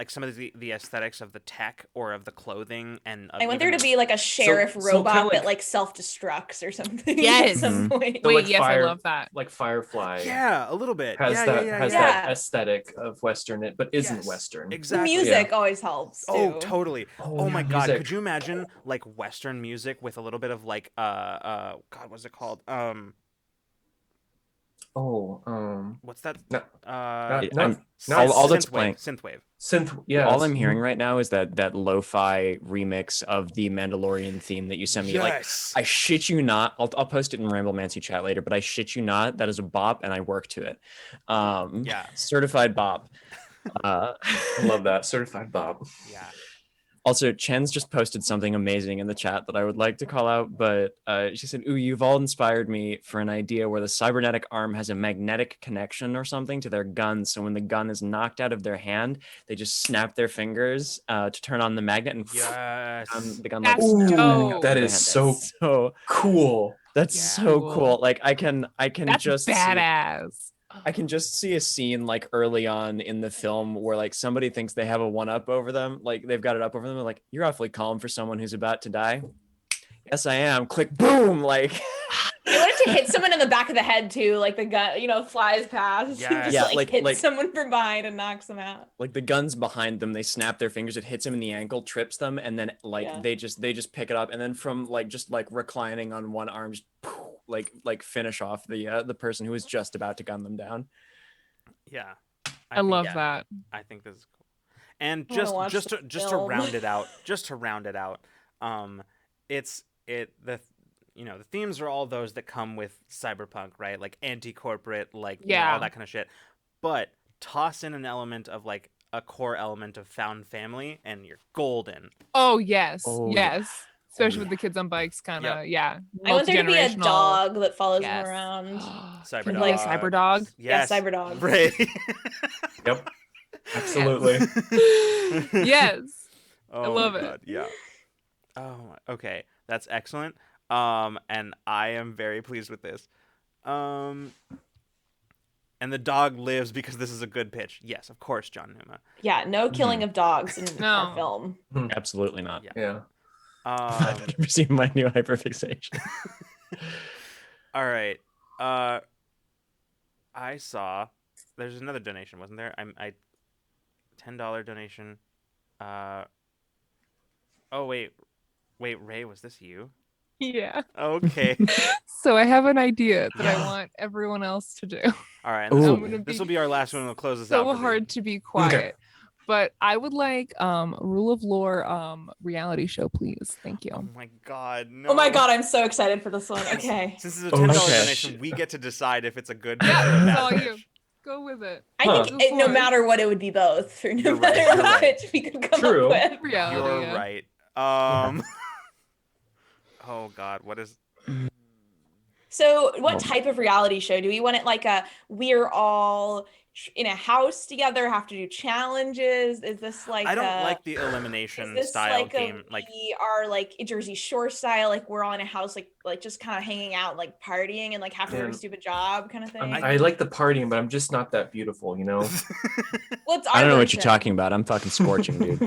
some of the aesthetics of the tech or of the clothing, and I want there to be like a sheriff robot that like self-destructs or something. Yes. At some point. Wait, like yes, I love that. Like Firefly. Yeah, a little bit. Has Yeah. that aesthetic of Western, but isn't Western. Exactly. The music always helps too. Oh, totally. Oh my God, music. could you imagine like Western music with a little bit of like God, what's it called? What's that? No, all that's playing. Synthwave. Yeah. All I'm hearing right now is that lo-fi remix of the Mandalorian theme that you sent me. Yes. Like, I shit you not. I'll post it in Ramblemancy chat later, but I shit you not. That is a bop, and I work to it. Yeah. Certified bop. I love that. Certified bop. Yeah. Also, Chen's just posted something amazing in the chat that I would like to call out, but she said, "Ooh, you've all inspired me for an idea where the cybernetic arm has a magnetic connection or something to their gun. So when the gun is knocked out of their hand, they just snap their fingers to turn on the magnet, and the gun That's dope. That is so cool. That's so cool. Like I can That's just badass. I can just see a scene like early on in the film where like somebody thinks they have a one up over them, like they've got it up over them. They're like, "You're awfully calm for someone who's about to die." Yes, I am. Click, boom. Like, I wanted to hit someone in the back of the head too, like the gun, flies past. Yes. Just hits someone from behind and knocks them out. Like the gun's behind them, they snap their fingers, it hits them in the ankle, trips them, and then they just pick it up, and then from just reclining on one arm, just like finish off the person who was just about to gun them down. Yeah, I love that. I think this is cool. And just to round it out, the themes are all those that come with cyberpunk, right? Like anti-corporate, like all that kind of shit. But toss in an element of like a core element of found family, and you're golden. Oh yes, yes. Especially with the kids on bikes, kind of, I want there to be a dog that follows them around. Cyberdog. Like Cyberdog? Yes. Yeah, Cyberdog. Right. Yep. Absolutely. Yes. Oh, I love it. God. Yeah. Oh, okay. That's excellent. And I am very pleased with this. And the dog lives because this is a good pitch. Yes, of course, John Numa. Yeah, no killing of dogs in our film. Absolutely not. Yeah. I've never seen my new hyperfixation. All right. I saw there's another donation, wasn't there? I $10 donation. Oh wait, Ray, was this you? Yeah. Okay. So I have an idea that I want everyone else to do. All right. And this will be our last one. We'll close this out. So hard to be quiet. Okay. But I would like Rule of Lore reality show, please. Thank you. Oh my God, no. Oh my God, I'm so excited for this one. Okay. Since it's a $10 donation, we get to decide if it's a good pitch or a Yeah, bad all pitch. you. Go with it. I think no matter what, it would be both. For no matter what pitch we could come up with. Reality, You're right. Oh God, what is... So what type of reality show? Do we want it like we're all in a house together, have to do challenges? Is this like I don't like the elimination style like game. We are like Jersey Shore style, like we're all in a house, like just kind of hanging out, like partying, and like have to do a stupid job kind of thing. I like the partying, but I'm just not that beautiful, Well, it's I don't know what you're talking about. I'm fucking scorching, dude.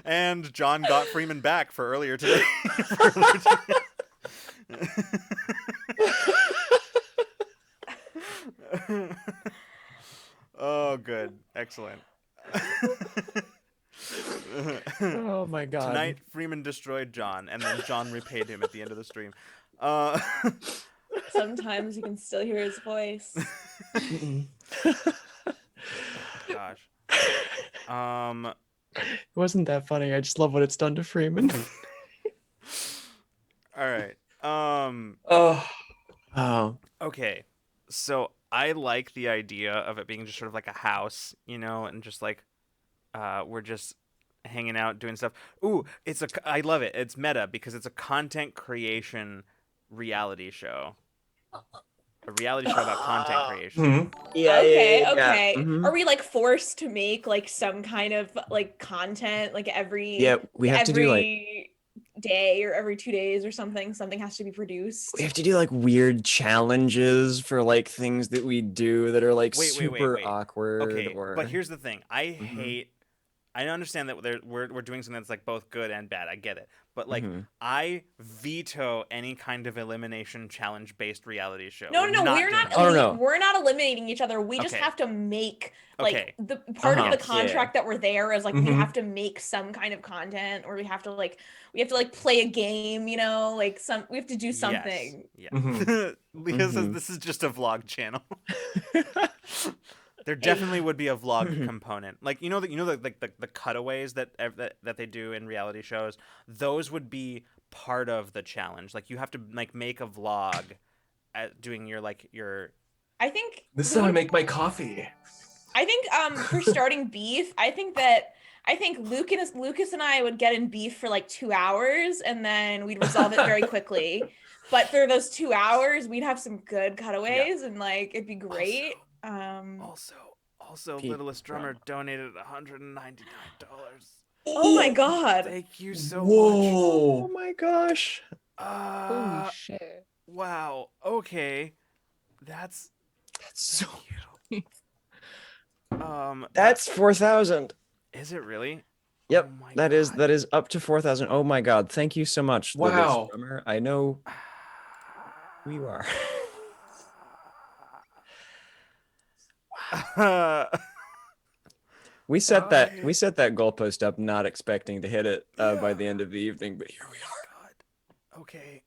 And John got Freeman back for earlier today. Oh, good. Excellent. Oh my God. Tonight, Freeman destroyed John, and then John repaid him at the end of the stream. Sometimes you can still hear his voice. Gosh. It wasn't that funny. I just love what it's done to Freeman. All right. Oh. Okay. So I like the idea of it being just sort of like a house, and just like we're just hanging out doing stuff. Ooh, I love it. It's meta because it's a content creation reality show. A reality show about content creation. Yeah, Okay. Mhm. Are we like forced to make like some kind of like content like Yeah, we have to do like every day or every 2 days or something? Something has to be produced. we have to do like weird challenges for like things that we do that are like Wait. super awkward. Okay, but here's the thing. Mhm. I understand that we're doing something that's like both good and bad. I get it. But like Mhm. I veto any kind of elimination challenge based reality show. No, we're we're doing not. that. Oh, no. We're not eliminating each other. We just Okay. have to make like Okay. the part of the Yes. contract that we're there is like we Mhm. have to make some kind of content, or we have to like play a game. Like we have to do something. Yes. Mhm. Leah says Mhm. this is just a vlog channel. There definitely would be a vlog component, like the cutaways that they do in reality shows. Those would be part of the challenge. Like you have to like make a vlog at doing your I think This is how I make my coffee. I think for starting beef, I think Lucas and I would get in beef for like 2 hours and then we'd resolve it very quickly. But for those 2 hours, we'd have some good cutaways and like it'd be great. Also, Littlest Drummer donated $199. Oh my god. Thank you so much. Oh my gosh. Holy shit. Wow. Okay. That's so cute. That's 4,000. Is it really? Yep. Oh my that God. is up to 4,000. Oh my god. Thank you so much, Littlest Wow. Drummer. I know who you are. We set that goalpost up not expecting to hit it by the end of the evening, but here we are. God. Okay.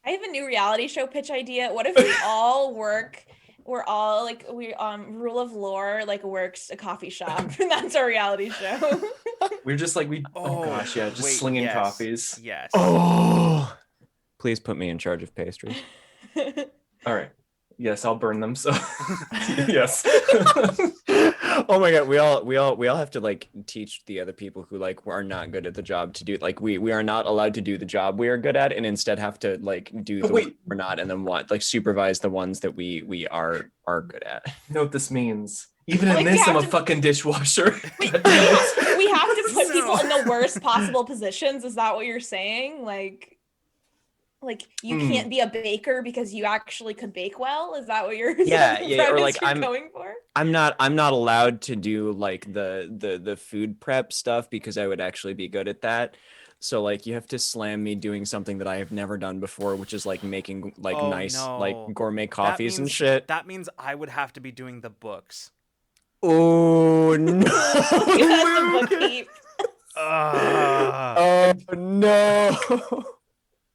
I have a new reality show pitch idea. What if we all work? We're all like Rule of Lore like works a coffee shop, and that's our reality show. We're just like oh gosh, yeah, just slinging yes. coffees. Yes. Oh. Please put me in charge of pastries. All right. Yes, I'll burn them. So yes. Oh my god, we all have to like teach the other people who like are not good at the job to do like we are not allowed to do the job we are good at and instead have to like do the one we're not and then supervise the ones that we are good at. You know what this means? Even in this, I'm a fucking dishwasher. We have to put people in the worst possible positions. Is that what you're saying? Like you can't be a baker because you actually could bake well? Is that what you're or like I'm going for? I'm not allowed to do like the food prep stuff because I would actually be good at that. So like you have to slam me doing something that I have never done before, which is like making like like gourmet coffees and shit. That means I would have to be doing the books. Oh no. The book heap. Oh no.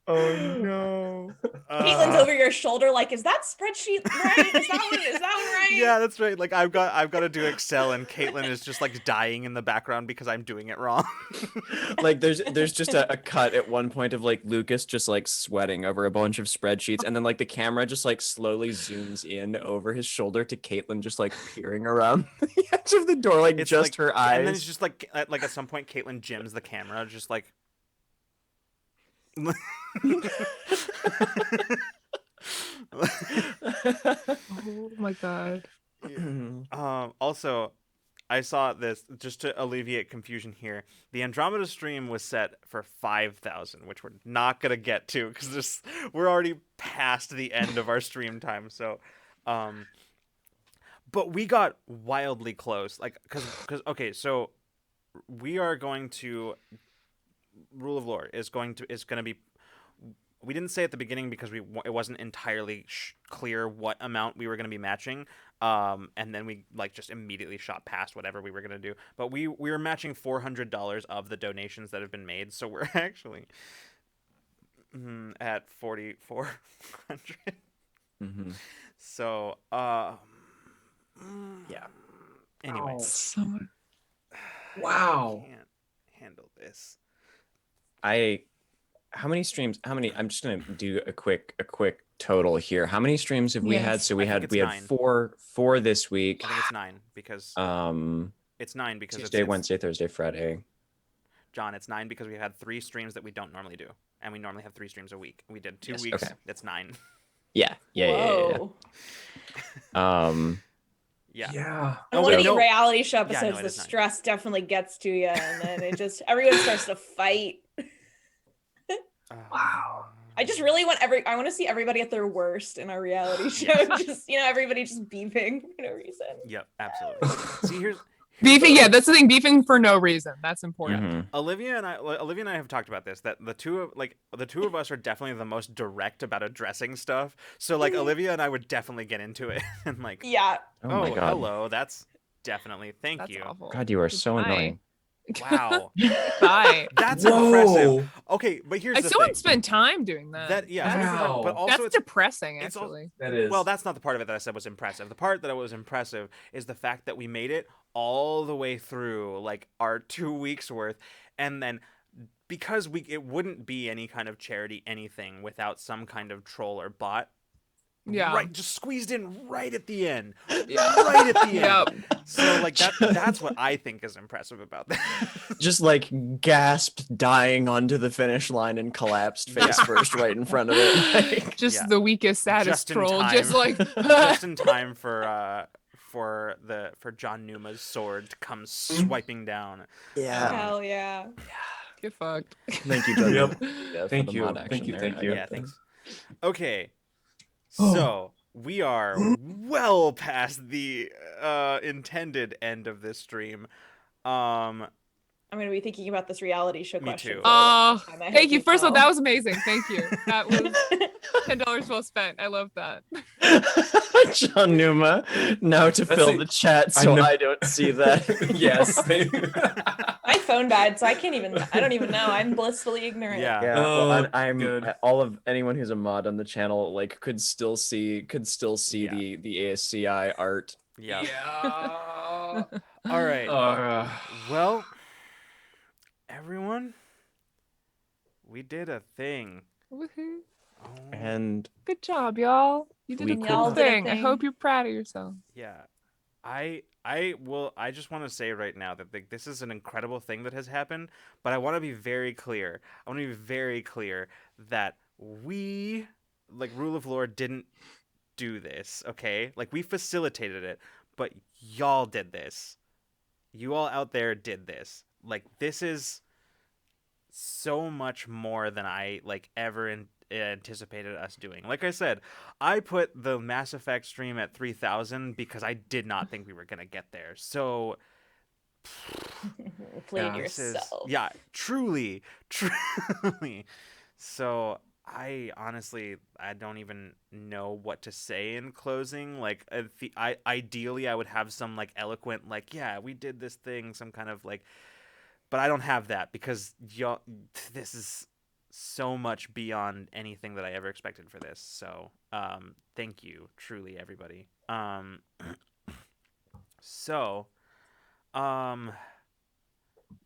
Oh no. Caitlin's over your shoulder like, is that spreadsheet right? Is that one right? Yeah, that's right. Like I've got to do Excel and Caitlin is just like dying in the background because I'm doing it wrong. Like there's just a cut at one point of like Lucas just like sweating over a bunch of spreadsheets and then like the camera just like slowly zooms in over his shoulder to Caitlin just like peering around the edge of the door like It's just like, her eyes. And then it's just like at some point Caitlin jims the camera just like Oh my god. Also, I saw this just to alleviate confusion here. The Andromeda stream was set for 5,000, which we're not gonna get to because we're already past the end of our stream time. So, but we got wildly close. Like, because okay, so we are going to Rule of Lore is going to be. We didn't say at the beginning because it wasn't entirely clear what amount we were going to be matching, and then we like just immediately shot past whatever we were going to do. But we were matching $400 of the donations that have been made, so we're actually at 4,400. Mm-hmm. So yeah. Anyway, wow. I can't handle this. I how many streams? I'm just gonna do a quick total here. How many streams have we had? So we had 9. four this week. I think it's 9 because it's 9 because Tuesday, it's Wednesday, Thursday, Friday. John, it's 9 because we had 3 streams that we don't normally do, and we normally have 3 streams a week. We did 2 weeks. Okay. That's 9. Yeah. Whoa. Yeah. On one of these reality show Yeah, episodes, the stress definitely gets to you, and then it just everyone starts to fight. Wow. I just really I want to see everybody at their worst in our reality show. Just everybody just beefing for no reason. Yep, absolutely. See, here's beefing. Yeah, that's the thing. Beefing for no reason. That's important. Mm-hmm. Olivia and I have talked about this. That the two of us are definitely the most direct about addressing stuff. So like Olivia and I would definitely get into it and like, yeah. Oh my God. Hello. That's definitely thank you. Awful. God, you are so annoying. Wow. Bye. That's impressive. Okay, but here's I the still thing. wouldn't spend time doing that. Wow. But also That's depressing, actually. That is. Well, that's not the part of it that I said was impressive. The part that was impressive is the fact that we made it all the way through like our 2 weeks worth, and then because it wouldn't be any kind of charity anything without some kind of troll or bot. Yeah. Right, just squeezed in right at the end. Yeah. Right at the Yep. end. So like that's what I think is impressive about that. Just like gasped, dying onto the finish line and collapsed face first right in front of it. Like, Just the weakest, saddest Just in troll. time. Just like just in time for John Numa's sword to come swiping down. yeah. Hell yeah. get fucked. Thank you, John. Yep. Yeah, for Thank the you. mod action Thank you. there. Thank you. Yeah, thanks. Okay. So we are well past the intended end of this stream. I'm gonna be thinking about this reality show Me question. too. Oh, for a long time, I thank you. hope First of all, know. that was amazing. Thank you. That was $10 well spent. I love that. John Numa, now to That's fill a- the chat so I don't see that. Yes. My phone died, so I don't even know. I'm blissfully ignorant. Yeah. Yeah, well, Oh, I'm good. all of anyone who's a mod on the channel like could still see Yeah. the ASCI art. Yeah. Yeah. All right. Well, everyone, we did a thing. Woohoo. Oh, And Good job, y'all. You did We a could- cool Y'all did a thing. I thing. hope you're proud of yourself. yeah. I just want to say right now that this is an incredible thing that has happened, but I want to be very clear. I want to be very clear that we, like Rule of Lore, didn't do this, okay? Like we facilitated it, but y'all did this. You all out there did this. Like this is so much more than I like ever anticipated us doing. Like I said, I put the Mass Effect stream at 3,000 because I did not think we were gonna get there. So Played this is yourself. truly. So I honestly don't even know what to say in closing. Like ideally I would have some like eloquent like yeah we did this thing, some kind of like, but I don't have that because y'all this is so much beyond anything that I ever expected for this. So thank you truly everybody.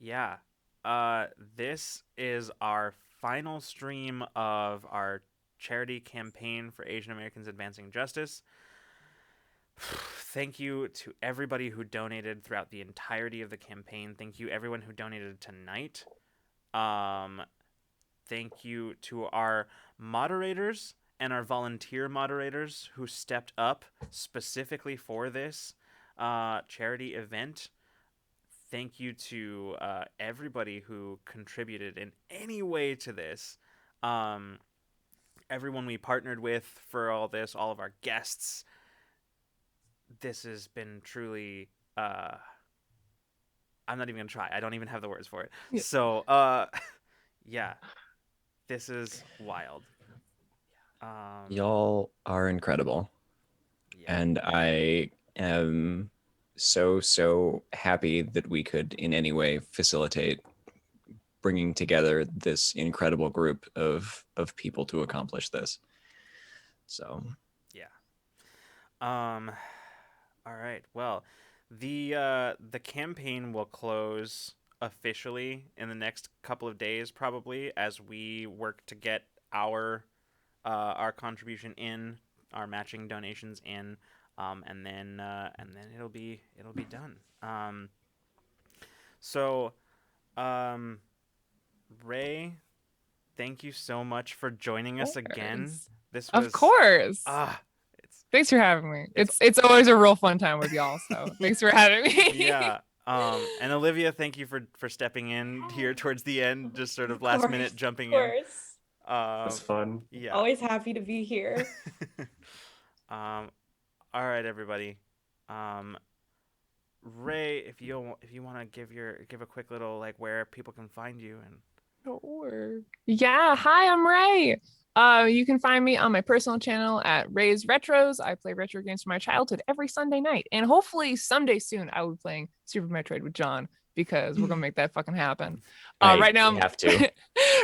Yeah. This is our final stream of our charity campaign for Asian Americans Advancing Justice. Thank you to everybody who donated throughout the entirety of the campaign. Thank you everyone who donated tonight. Thank you to our moderators and our volunteer moderators who stepped up specifically for this charity event. Thank you to everybody who contributed in any way to this. Everyone we partnered with for all this, all of our guests. This has been truly... I'm not even going to try. I don't even have the words for it. Yeah. So, yeah. This is wild. y'all are incredible. Yeah. And I am so happy that we could in any way facilitate bringing together this incredible group of people to accomplish this. So All right. Well, the campaign will close officially in the next couple of days, probably, as we work to get our contribution in, our matching donations in, and then it'll be done. So, Ray, thank you so much for joining us again. This was, of course. It's Thanks for having me. It's always a real fun time with y'all. So thanks for having me. Yeah. And Olivia, thank you for stepping in here towards the end, just sort of last minute jumping in. It's fun. Yeah. Always happy to be here. All right, everybody. Ray, if you want to give a quick little like where people can find you and. Sure. Yeah. Hi, I'm Ray. You can find me on my personal channel at Ray's Retros. I play retro games from my childhood every Sunday night, and hopefully someday soon I will be playing Super Metroid with John, because we're gonna make that fucking happen. Right now, have to.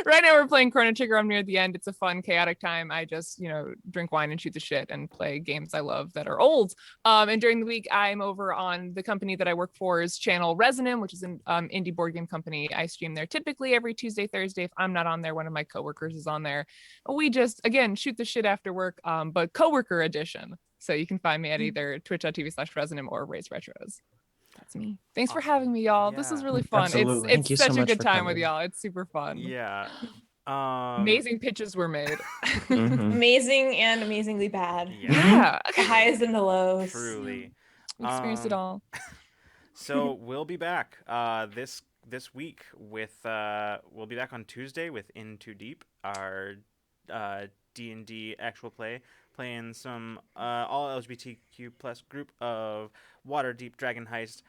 Right now we're playing Chrono Trigger. I'm near the end. It's a fun, chaotic time. I just, drink wine and shoot the shit and play games I love that are old. And during the week, I'm over on the company that I work for's channel, Resonym, which is an indie board game company. I stream there typically every Tuesday, Thursday. If I'm not on there, one of my coworkers is on there. We just, again, shoot the shit after work, but coworker edition. So you can find me at either twitch.tv/Resonym or Ray's Retros. That's me. Thanks for having me, y'all. Yeah. This is really fun. Absolutely. It's such so a much good for time coming. with y'all. It's super fun. Yeah. Amazing pitches were made. Mhm. Amazing and amazingly bad. Yeah. The highs and the lows. Truly. We experienced it all. So we'll be back this week with we'll be back on Tuesday with In Too Deep, our D&D actual play, playing some all LGBTQ plus group of Waterdeep Dragon Heist.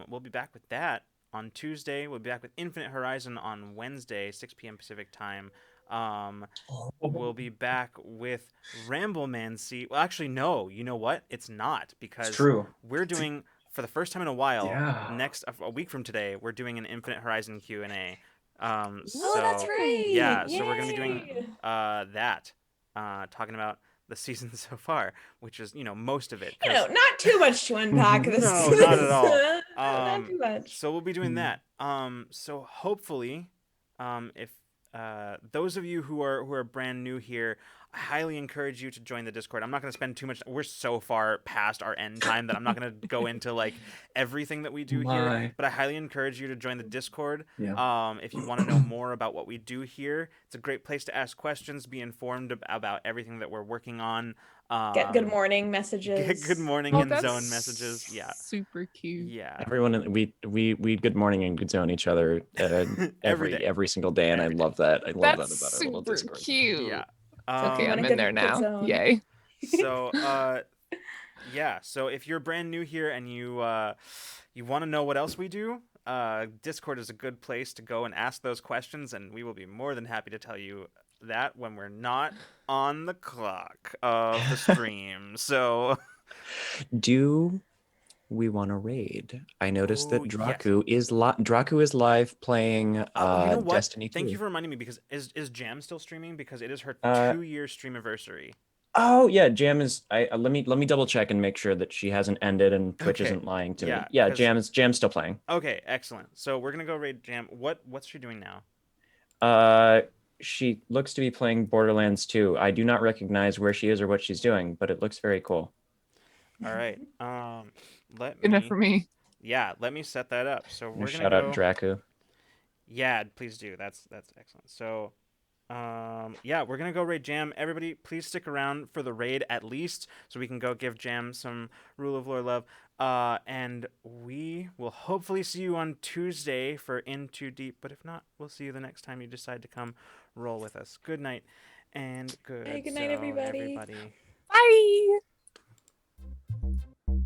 We'll be back with that on Tuesday. We'll be back with Infinite Horizon on Wednesday, 6 p.m. Pacific time. We'll be back with Ramblemancy. Well, actually, no. You know what? It's not, because It's true. we're doing, for the first time in a while, Yeah. a week from today, we're doing an Infinite Horizon Q&A. Oh, that's right. Yeah, so we're going to be doing Yay. that, talking about the season so far, which is, most of it. Not too much to unpack this. No, not at all. Not too much. So we'll be doing that. So hopefully, if those of you who are brand new here, I highly encourage you to join the Discord. I'm not going to spend too much. We're so far past our end time that I'm not going to go into like everything that we do here. But I highly encourage you to join the Discord. Yeah. If you want to know more about what we do here, it's a great place to ask questions, be informed about everything that we're working on. Get good morning messages. Get good morning and zone messages. Yeah. Super cute. Yeah. Everyone, we good morning and good zone each other every single day, and I love that. I love that about our little super Discord. cute. Yeah. Okay, I'm Wanna in get there good now. zone. Yay. So yeah, so if you're brand new here and you want to know what else we do, Discord is a good place to go and ask those questions, and we will be more than happy to tell you that when we're not on the clock of the stream. So Do we want to raid? I noticed that Oh, Draku is live playing you know what? Destiny 2. Thank you for reminding me, because is Jam still streaming? Because it is her 2-year stream anniversary. Oh yeah, Jam is. Let me double check and make sure that she hasn't ended and Twitch Okay. isn't lying to Yeah, me. Yeah, 'cause- Jam's still playing. Okay, excellent. So we're gonna go raid Jam. What's she doing now? She looks to be playing Borderlands 2. I do not recognize where she is or what she's doing, but it looks very cool. All right. Good enough for me. Yeah, let me set that up. So we're gonna Shout go. out Draku. Yeah, please do. That's excellent. So, yeah, we're gonna go raid Jam. Everybody, please stick around for the raid at least, so we can go give Jam some Rule of Lore love. And we will hopefully see you on Tuesday for In Too Deep. But if not, we'll see you the next time you decide to come roll with us. Good night, and good. Hey, good night, everybody. Bye.